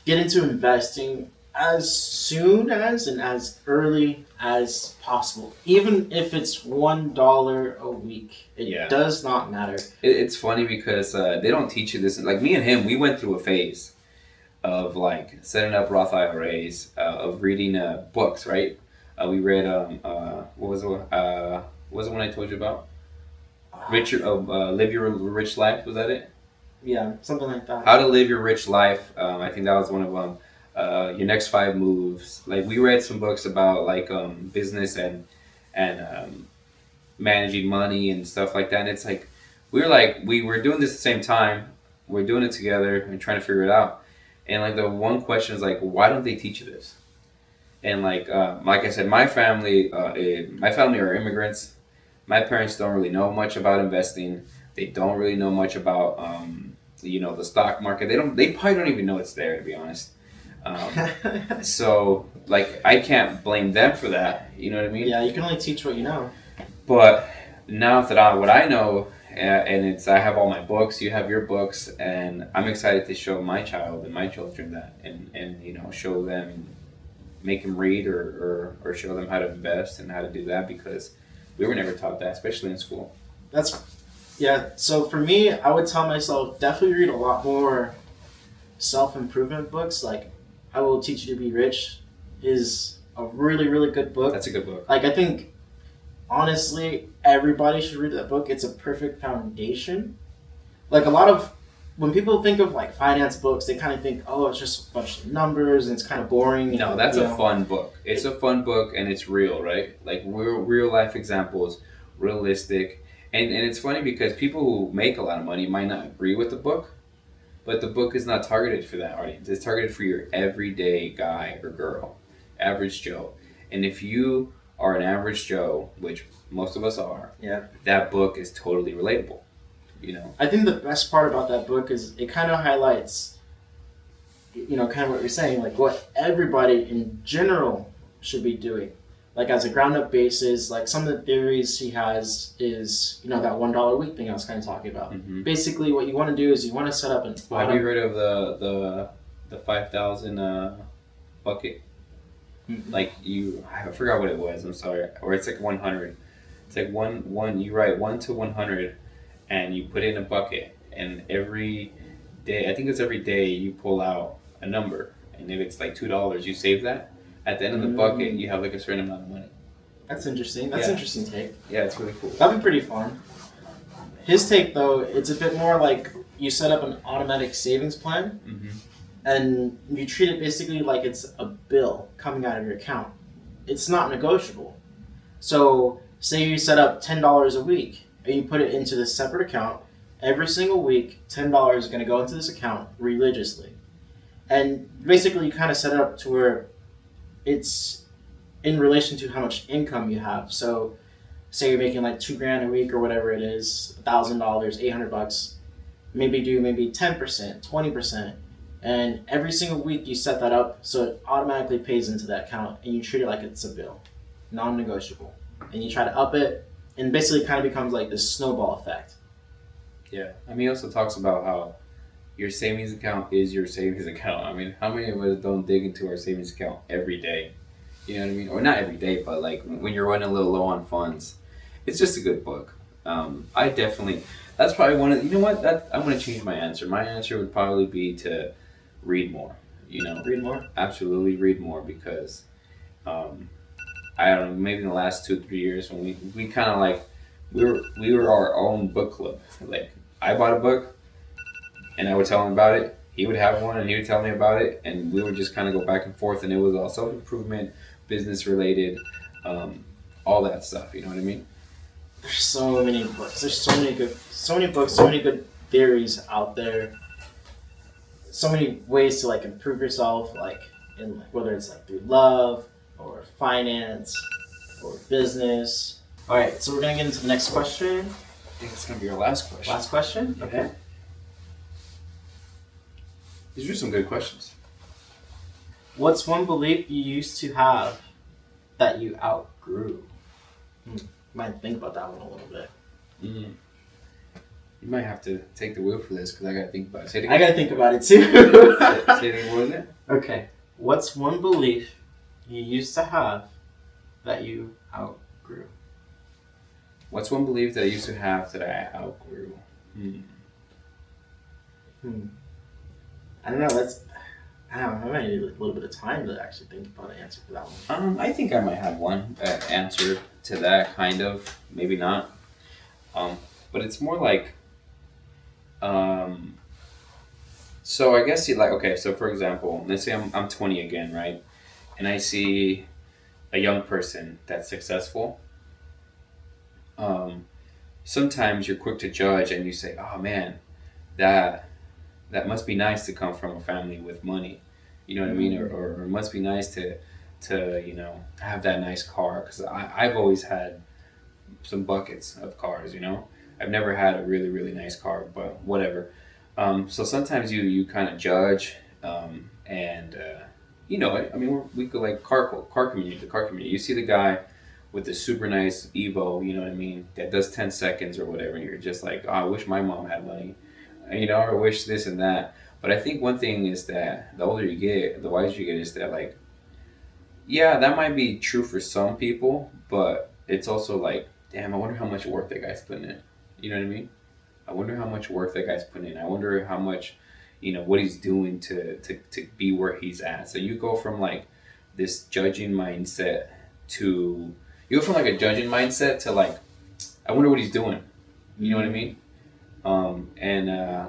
get into investing as soon as and as early as possible, even if it's $1 a week. It does not matter. It's funny because they don't teach you this. Like me and him, we went through a phase of like setting up Roth IRAs, of reading books. Right? We read what was the one I told you about? Live Your Rich Life. Was that it? Yeah, something like that. How to Live Your Rich Life. I think that was one of them. Your Next 5 Moves. Like we read some books about like business and managing money and stuff like that. And it's like we were doing this at the same time. We're doing it together and trying to figure it out. And like the one question is like, why don't they teach you this? And like I said, my family are immigrants. My parents don't really know much about investing. They don't really know much about the stock market. They probably don't even know it's there, to be honest. So like I can't blame them for that. You know what I mean? Yeah, you can only teach what you know. But now that what I know, and I have all my books. You have your books, and I'm excited to show my child and my children that, and show them, make them read or show them how to invest and how to do that because we were never taught that, especially in school. So for me, I would tell myself definitely read a lot more self-improvement books. Like I Will Teach You to Be Rich is a really, really good book. That's a good book. Like I think, honestly, everybody should read that book. It's a perfect foundation. Like when people think of like finance books, they kind of think, oh, it's just a bunch of numbers and it's kind of boring. No, that's a fun book. It's a fun book and it's real, right? Like real life examples, realistic. And it's funny because people who make a lot of money might not agree with the book, but the book is not targeted for that audience. It's targeted for your everyday guy or girl, average Joe. And if you are an average Joe, which most of us are, Yeah. that book is totally relatable. You know. I think the best part about that book is it kind of highlights, kind of what you're saying, like what everybody in general should be doing. Like as a ground up basis, like some of the theories he has is, that $1 a week thing I was kind of talking about. Mm-hmm. Basically, what you want to do is you want to set up an. Well, have you heard of the 5,000 bucket? Mm-hmm. Like I forgot what it was. I'm sorry. Or it's like 100. It's like one. You write 1 to 100, and you put it in a bucket. And every day, I think it's every day, you pull out a number. And if it's like $2, you save that. At the end of the bucket, you have like a certain amount of money. That's interesting. That's an interesting take. Yeah, it's really cool. That'd be pretty fun. His take, though, it's a bit more like you set up an automatic savings plan, Mm-hmm. and you treat it basically like it's a bill coming out of your account. It's not negotiable. So, say you set up $10 a week, and you put it into this separate account. Every single week, $10 is going to go into this account religiously. And basically, you kind of set it up to where it's in relation to how much income you have. So, say you're making like $2,000 a week or whatever it is, $1,000, $800. Maybe do 10%, 20%, and every single week you set that up so it automatically pays into that account, and you treat it like it's a bill, non-negotiable, and you try to up it, and basically it kind of becomes like this snowball effect. Yeah, I mean, he also talks about how your savings account is your savings account. I mean, how many of us don't dig into our savings account every day? You know what I mean? Or not every day, but like when you're running a little low on funds. It's just a good book. I definitely, that's probably one of, you know what, I'm going to change my answer. My answer would probably be to read more, Read more? Absolutely read more because, I don't know, maybe in the last 2-3 years when we kind of like, we were our own book club. Like, I bought a book and I would tell him about it. He would have one and he would tell me about it. And we would just kind of go back and forth, and it was all self-improvement, business related, all that stuff. You know what I mean? There's so many books. There's so many books, so many good theories out there. So many ways to like improve yourself, like in whether it's like through love or finance or business. All right, so we're gonna get into the next question. I think it's going to be our last question. Last question. Yeah. Okay. These are some good questions. What's one belief you used to have that you outgrew? Might think about that one a little bit. Mm. You might have to take the wheel for this because I got to think about it. Say it again. I gotta think about it too. Say it again. What was it? Okay. What's one belief you used to have that you outgrew? What's one belief that I used to have that I outgrew? I don't know. I might need a little bit of time to actually think about an answer for that one. I think I might have one answer to that, kind of. Maybe not. But it's more like, so I guess okay, so for example, let's say I'm 20 again, right? And I see a young person that's successful. Sometimes you're quick to judge and you say, oh man, that must be nice to come from a family with money. You know what I mean? Or it must be nice to have that nice car. Because I've always had some buckets of cars, I've never had a really, really nice car, but whatever. So sometimes you kind of judge, and I mean, we go like car community, the car community. You see the guy with the super nice Evo, you know what I mean, that does 10 seconds or whatever, and you're just like, oh, I wish my mom had money, or wish this and that. But I think one thing is that the older you get, the wiser you get, is that like, yeah, that might be true for some people, but it's also like, damn, I wonder how much work that guy's putting in. You know what I mean? I wonder how much work that guy's putting in. I wonder how much, what he's doing to be where he's at. So you go from like this judging mindset to, like, I wonder what he's doing. You know what I mean?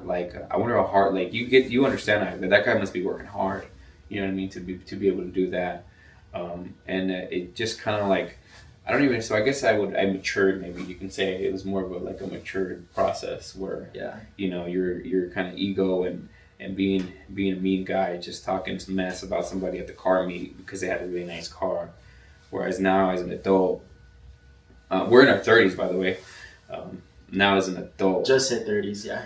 Like, I wonder how hard, like, you understand that guy must be working hard. You know what I mean? To be able to do that. It just kind of like, so I guess I matured, maybe you can say. It was more of a matured process where, you're kind of ego and being a mean guy, just talking some mess about somebody at the car meet because they had a really nice car, Whereas now, as an adult, we're in our 30s, by the way. Now, as an adult, Just hit 30s, yeah.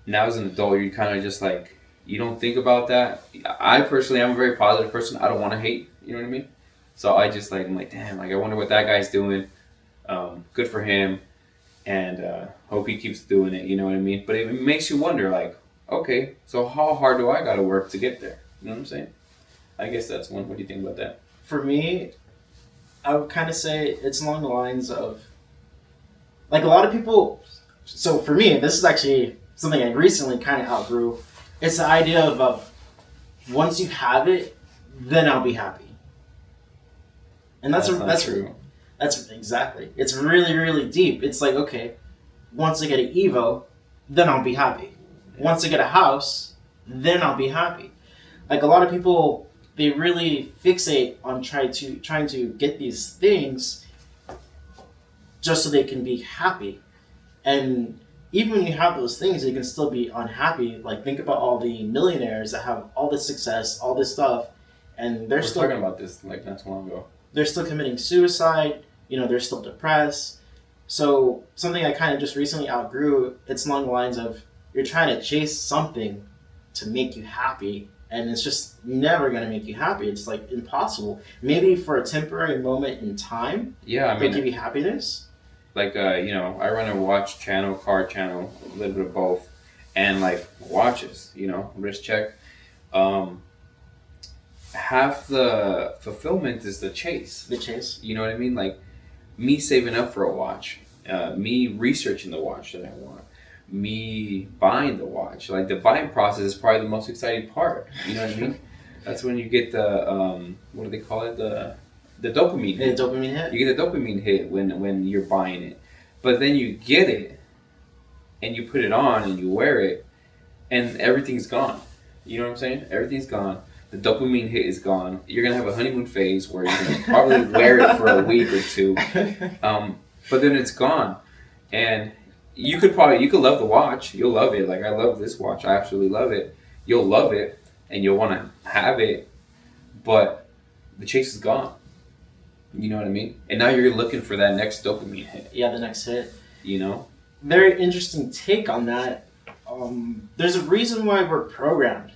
now as an adult, you kind of just like you don't think about that. I personally, I'm a very positive person. I don't want to hate. You know what I mean? So I just like I'm like, damn, like I wonder what that guy's doing. Good for him, and hope he keeps doing it. You know what I mean? But it makes you wonder, like, okay, so how hard do I got to work to get there? You know what I'm saying? I guess that's one. What do you think about that? For me, I would kind of say it's along the lines of, like, a lot of people. So for me, this is actually something I recently kind of outgrew. It's the idea of once you have it, then I'll be happy. And that's true. That's exactly. It's really, really deep. It's like, okay, once I get an Evo, then I'll be happy. Once I get a house, then I'll be happy. Like a lot of people, they really fixate on trying to get these things just so they can be happy. And even when you have those things, you can still be unhappy. Like think about all the millionaires that have all this success, all this stuff, and We're talking about this like not too long ago. They're still committing suicide. They're still depressed. So something I kind of just recently outgrew. It's along the lines of you're trying to chase something to make you happy, and it's just never going to make you happy. It's like impossible. Maybe for a temporary moment in time, Yeah, I they'll mean, give you happiness. like I run a watch channel, car channel, a little bit of both, and like watches, wrist check. Half the fulfillment is the chase. The chase. You know what I mean? Like me saving up for a watch, me researching the watch that I want, me buying the watch. Like the buying process is probably the most exciting part. You know what I mean? That's when you get the what do they call it? The dopamine hit. The dopamine hit. You get the dopamine hit when you're buying it, but then you get it, and you put it on and you wear it, and everything's gone. You know what I'm saying? Everything's gone. The dopamine hit is gone. You're gonna have a honeymoon phase where you're gonna probably wear it for a week or two, but then it's gone, and you could love the watch. You'll love it. Like I love this watch. I absolutely love it. You'll love it, and you'll want to have it, but the chase is gone. You know what I mean? And now you're looking for that next dopamine hit. Yeah, the next hit. Very interesting take on that. There's a reason why we're programmed.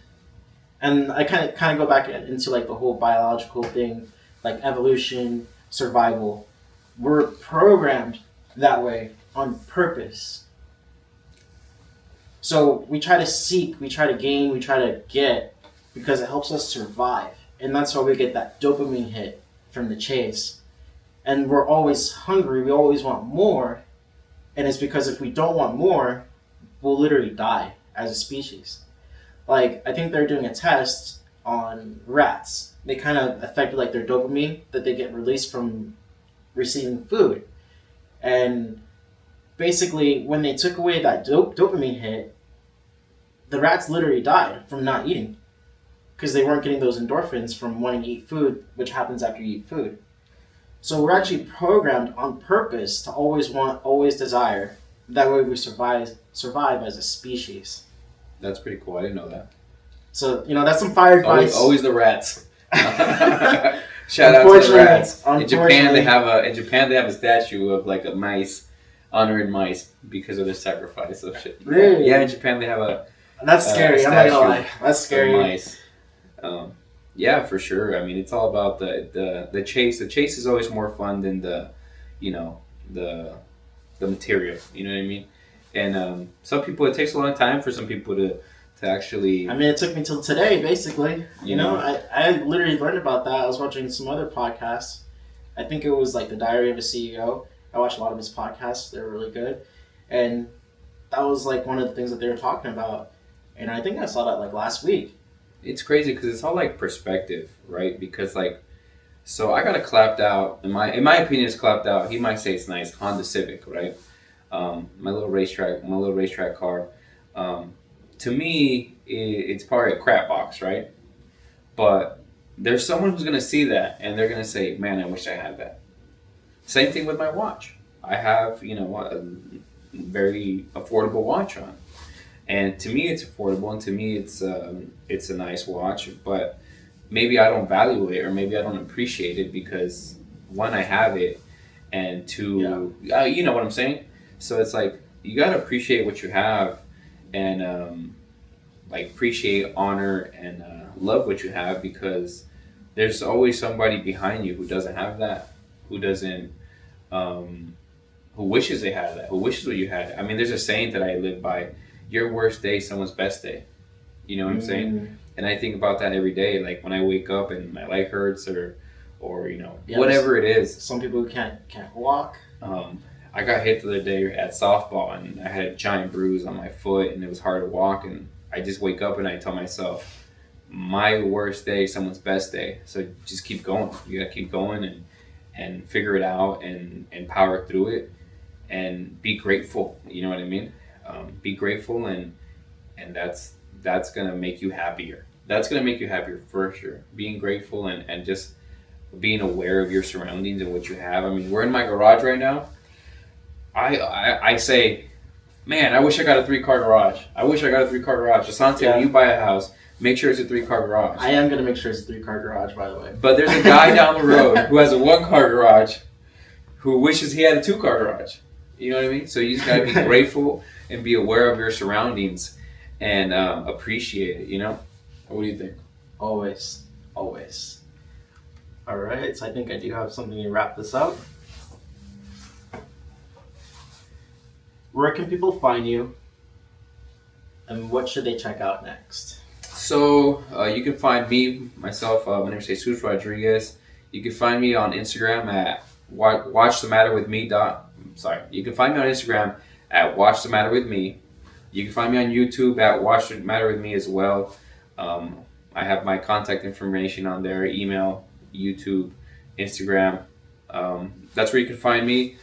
And I kind of go back into like the whole biological thing, like evolution, survival. We're programmed that way on purpose. So we try to seek, we try to gain, we try to get because it helps us survive. And that's why we get that dopamine hit from the chase. And we're always hungry, we always want more. And it's because if we don't want more, we'll literally die as a species. Like, I think they're doing a test on rats. They kind of affected like their dopamine that they get released from receiving food. And basically, when they took away that dopamine hit, the rats literally died from not eating. Because they weren't getting those endorphins from wanting to eat food, which happens after you eat food. So we're actually programmed on purpose to always want, always desire. That way we survive as a species. That's pretty cool. I didn't know that. So, that's some fire advice. Always the rats. Shout out to the rats. In Japan they have a statue of like a mice, honoring mice because of their sacrifice of shit. Really? Yeah, in Japan they have a That's scary, I'm not gonna lie. That's scary. Mice. Yeah, for sure. I mean, it's all about the chase. The chase is always more fun than the material. You know what I mean? And some people, it takes a long time for some people to actually. I mean, it took me till today, basically. I literally learned about that. I was watching some other podcasts. I think it was like The Diary of a CEO. I watched a lot of his podcasts. They're really good. And that was like one of the things that they were talking about. And I think I saw that like last week. It's crazy because it's all like perspective, right? Because like, so I got a clapped out. In my opinion, it's clapped out. He might say it's nice. Honda Civic, right? My little racetrack car. To me, it's probably a crap box, right? But there's someone who's gonna see that and they're gonna say, "Man, I wish I had that." Same thing with my watch. I have, a very affordable watch on, and to me, it's affordable, and to me, it's a nice watch. But maybe I don't value it, or maybe I don't appreciate it because one, I have it, and two, you know what I'm saying. So it's like you gotta appreciate what you have, and like appreciate, honor, and love what you have, because there's always somebody behind you who doesn't have that, who doesn't, um, who wishes they had that, who wishes what you had. I mean, there's a saying that I live by: "Your worst day, is someone's best day." You know what I'm saying? Mm. And I think about that every day. Like when I wake up and my leg hurts, or Yeah, whatever it is. Some people who can't walk. I got hit the other day at softball, and I had a giant bruise on my foot, and it was hard to walk. And I just wake up and I tell myself, my worst day, is someone's best day. So just keep going. You gotta keep going and figure it out and power through it and be grateful. You know what I mean? Be grateful, and that's gonna make you happier. That's gonna make you happier for sure. Being grateful and just being aware of your surroundings and what you have. I mean, we're in my garage right now. I say, man, I wish I got a 3-car garage. I wish I got a 3-car garage. Asante, when you buy a house, make sure it's a 3-car garage. I am gonna make sure it's a 3-car garage, by the way. But there's a guy down the road who has a 1-car garage who wishes he had a 2-car garage. You know what I mean? So you just gotta be grateful and be aware of your surroundings and appreciate it. You know? What do you think? Always. All right, so I think I do have something to wrap this up. Where can people find you, and what should they check out next? So you can find me, myself, my name is Jesus Rodriguez. You can find me on Instagram at watchthematterwithme. You can find me on Instagram at watchthematterwithme. You can find me on YouTube at watchthematterwithme as well. I have my contact information on there: email, YouTube, Instagram. That's where you can find me.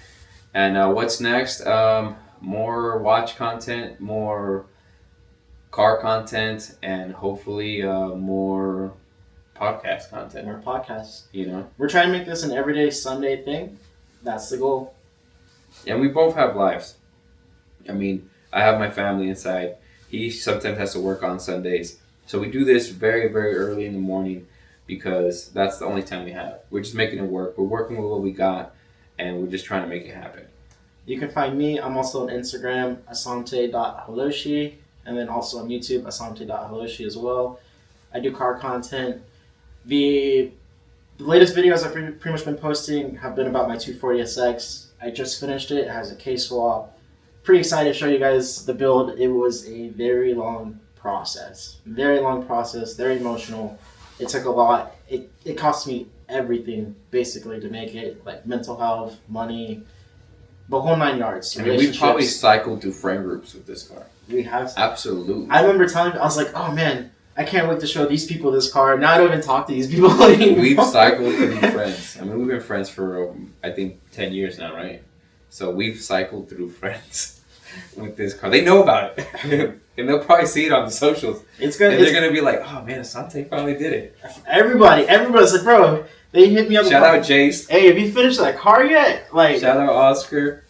And what's next? More watch content, more car content, and hopefully more podcast content. More podcasts. You know, we're trying to make this an everyday Sunday thing. That's the goal. And we both have lives. I mean, I have my family inside. He sometimes has to work on Sundays. So we do this very, very early in the morning because that's the only time we have. We're just making it work. We're working with what we got, and we're just trying to make it happen. You can find me. I'm also on Instagram, asante.hiloshee, and then also on YouTube, asante.hiloshee as well. I do car content. The latest videos I've pretty much been posting have been about my 240SX. I just finished it. It has a K-swap. Pretty excited to show you guys the build. It was a very long process. Very emotional. It took a lot. It cost me everything, basically, to make it. Like mental health, money, the whole 9 yards. I mean, we've probably cycled through friend groups with this car. We have. Absolutely. I remember telling, I was like, oh man, I can't wait to show these people this car. Now I don't even talk to these people anymore. We've cycled through friends. I mean, we've been friends for, I think, 10 years now, right? So we've cycled through friends with this car. They know about it. And they'll probably see it on the socials. And they're going to be like, oh man, Asante finally did it. Everybody's like, bro, they hit me up. Shout out Jace. Hey, have you finished that car yet? Like, shout out Oscar.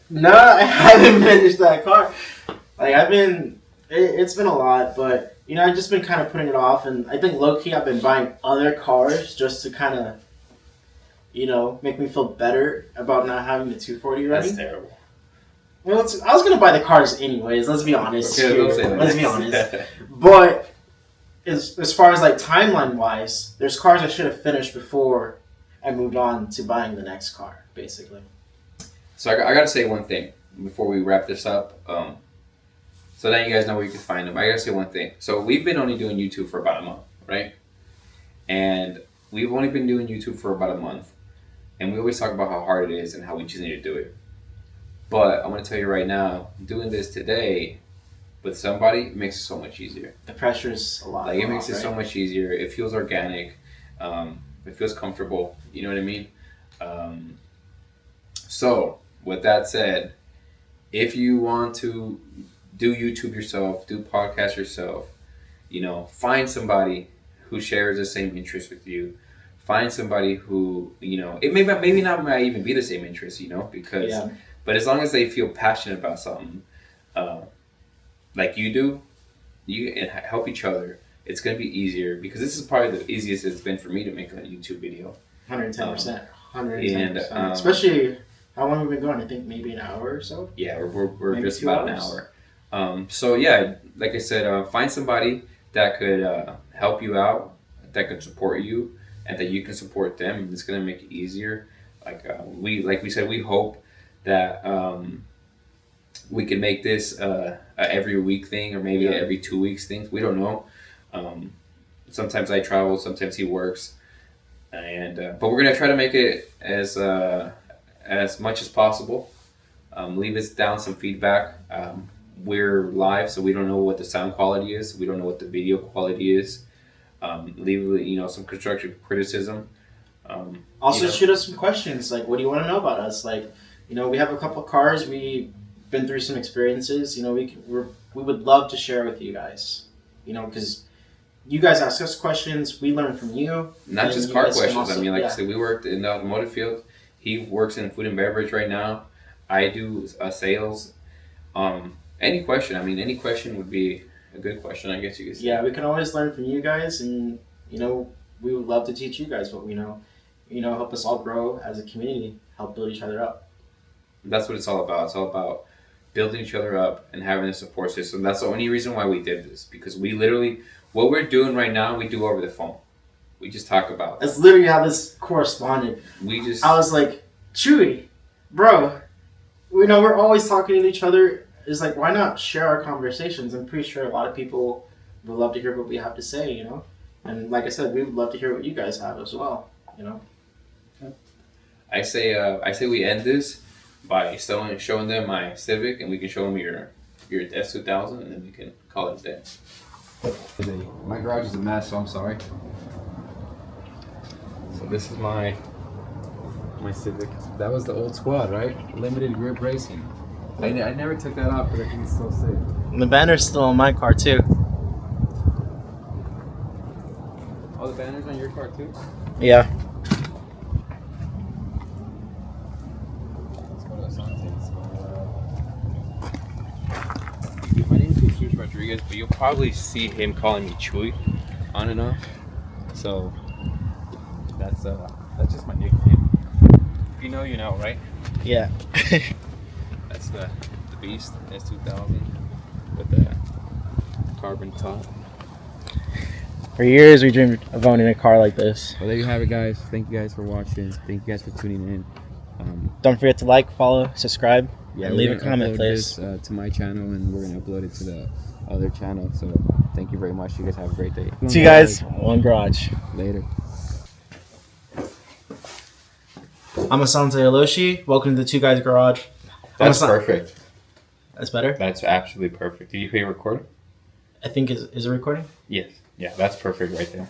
No, I haven't finished that car. Like, it's been a lot, but, you know, I've just been kind of putting it off. And I think low-key I've been buying other cars just to kind of, you know, make me feel better about not having the 240 ready. That's terrible. Well, I was going to buy the cars anyways, let's be honest. Okay, don't say that. Let's be honest. But as far as, like, timeline-wise, there's cars I should have finished before I moved on to buying the next car, basically. So I got to say one thing before we wrap this up. So now you guys know where you can find them. I got to say one thing. So we've been only doing YouTube for about a month, right? And we've only been doing YouTube for about a month. And we always talk about how hard it is and how we just need to do it. But I'm going to tell you right now, doing this today with somebody makes it so much easier. The pressure's a lot. Like, it makes it so much easier. It feels organic. It feels comfortable. You know what I mean? So, with that said, if you want to do YouTube yourself, do podcast yourself, you know, find somebody who shares the same interest with you. Find somebody who, you know, it maybe not might even be the same interest, you know, because, but as long as they feel passionate about something, like you do, and help each other, it's going to be easier, because this is probably the easiest it's been for me to make a YouTube video. 110%. 110%. And Especially how long have we been going? I think maybe an hour or so. yeah, we're Maybe just 2 about hours? an hour. So yeah, like I said, find somebody that could help you out, that could support you, and that you can support them. And it's gonna make it easier. Like we said, we hope that we can make this a every week thing, or maybe Yeah. a every 2 weeks thing. We don't know. Um, Sometimes I travel, sometimes he works, and but we're gonna try to make it as much as possible. Leave us down some feedback. We're live, so we don't know what the sound quality is. We don't know what the video quality is. Leave some constructive criticism. Also, shoot us some questions. Like, what do you want to know about us? Like, we have a couple cars. We've been through some experiences. We would love to share with you guys. Because you guys ask us questions, we learn from you. Not and just you car guys can questions. also- I mean, like I yeah. said, we worked in the automotive field. He works in food and beverage right now. I do sales. Any question. I mean, any question would be a good question, I guess you could say. Yeah, we can always learn from you guys, and we would love to teach you guys what we know. Help us all grow as a community, help build each other up. That's what it's all about. It's all about building each other up and having a support system. That's the only reason why we did this, because we literally, what we're doing right now, we do over the phone. We just talk about. That's literally how this corresponded. I was like, Chewy, bro, we're always talking to each other. It's like, why not share our conversations? I'm pretty sure a lot of people would love to hear what we have to say, And like I said, we would love to hear what you guys have as well, I say we end this by showing them my Civic, and we can show them your S2000, and then we can call it a day. My garage is a mess, so I'm sorry. So this is my Civic. That was the old squad, right? Limited grip racing. I never took that off because I think it's still sick. And the banner's still on my car too. Oh, the banner's on your car too? Yeah. Let's go to Asante. My name's Jesus Rodriguez, but you'll probably see him calling me Chewy on and off. So that's just my nickname. If you know, you know, right? Yeah. That's the Beast S2000 with the carbon top. For years, we dreamed of owning a car like this. Well, there you have it, guys. Thank you guys for watching. Thank you guys for tuning in. Don't forget to like, follow, subscribe, and leave a we're gonna comment, upload please. this to my channel, and we're gonna upload it to the other channel. So thank you very much. You guys have a great day. See you guys on Garage. Later. I'm asante.hiloshee. Welcome to the Two Guys Garage. That's perfect. That's better? That's absolutely perfect. Do you hit record? I think is it recording? Yes. Yeah, that's perfect right there.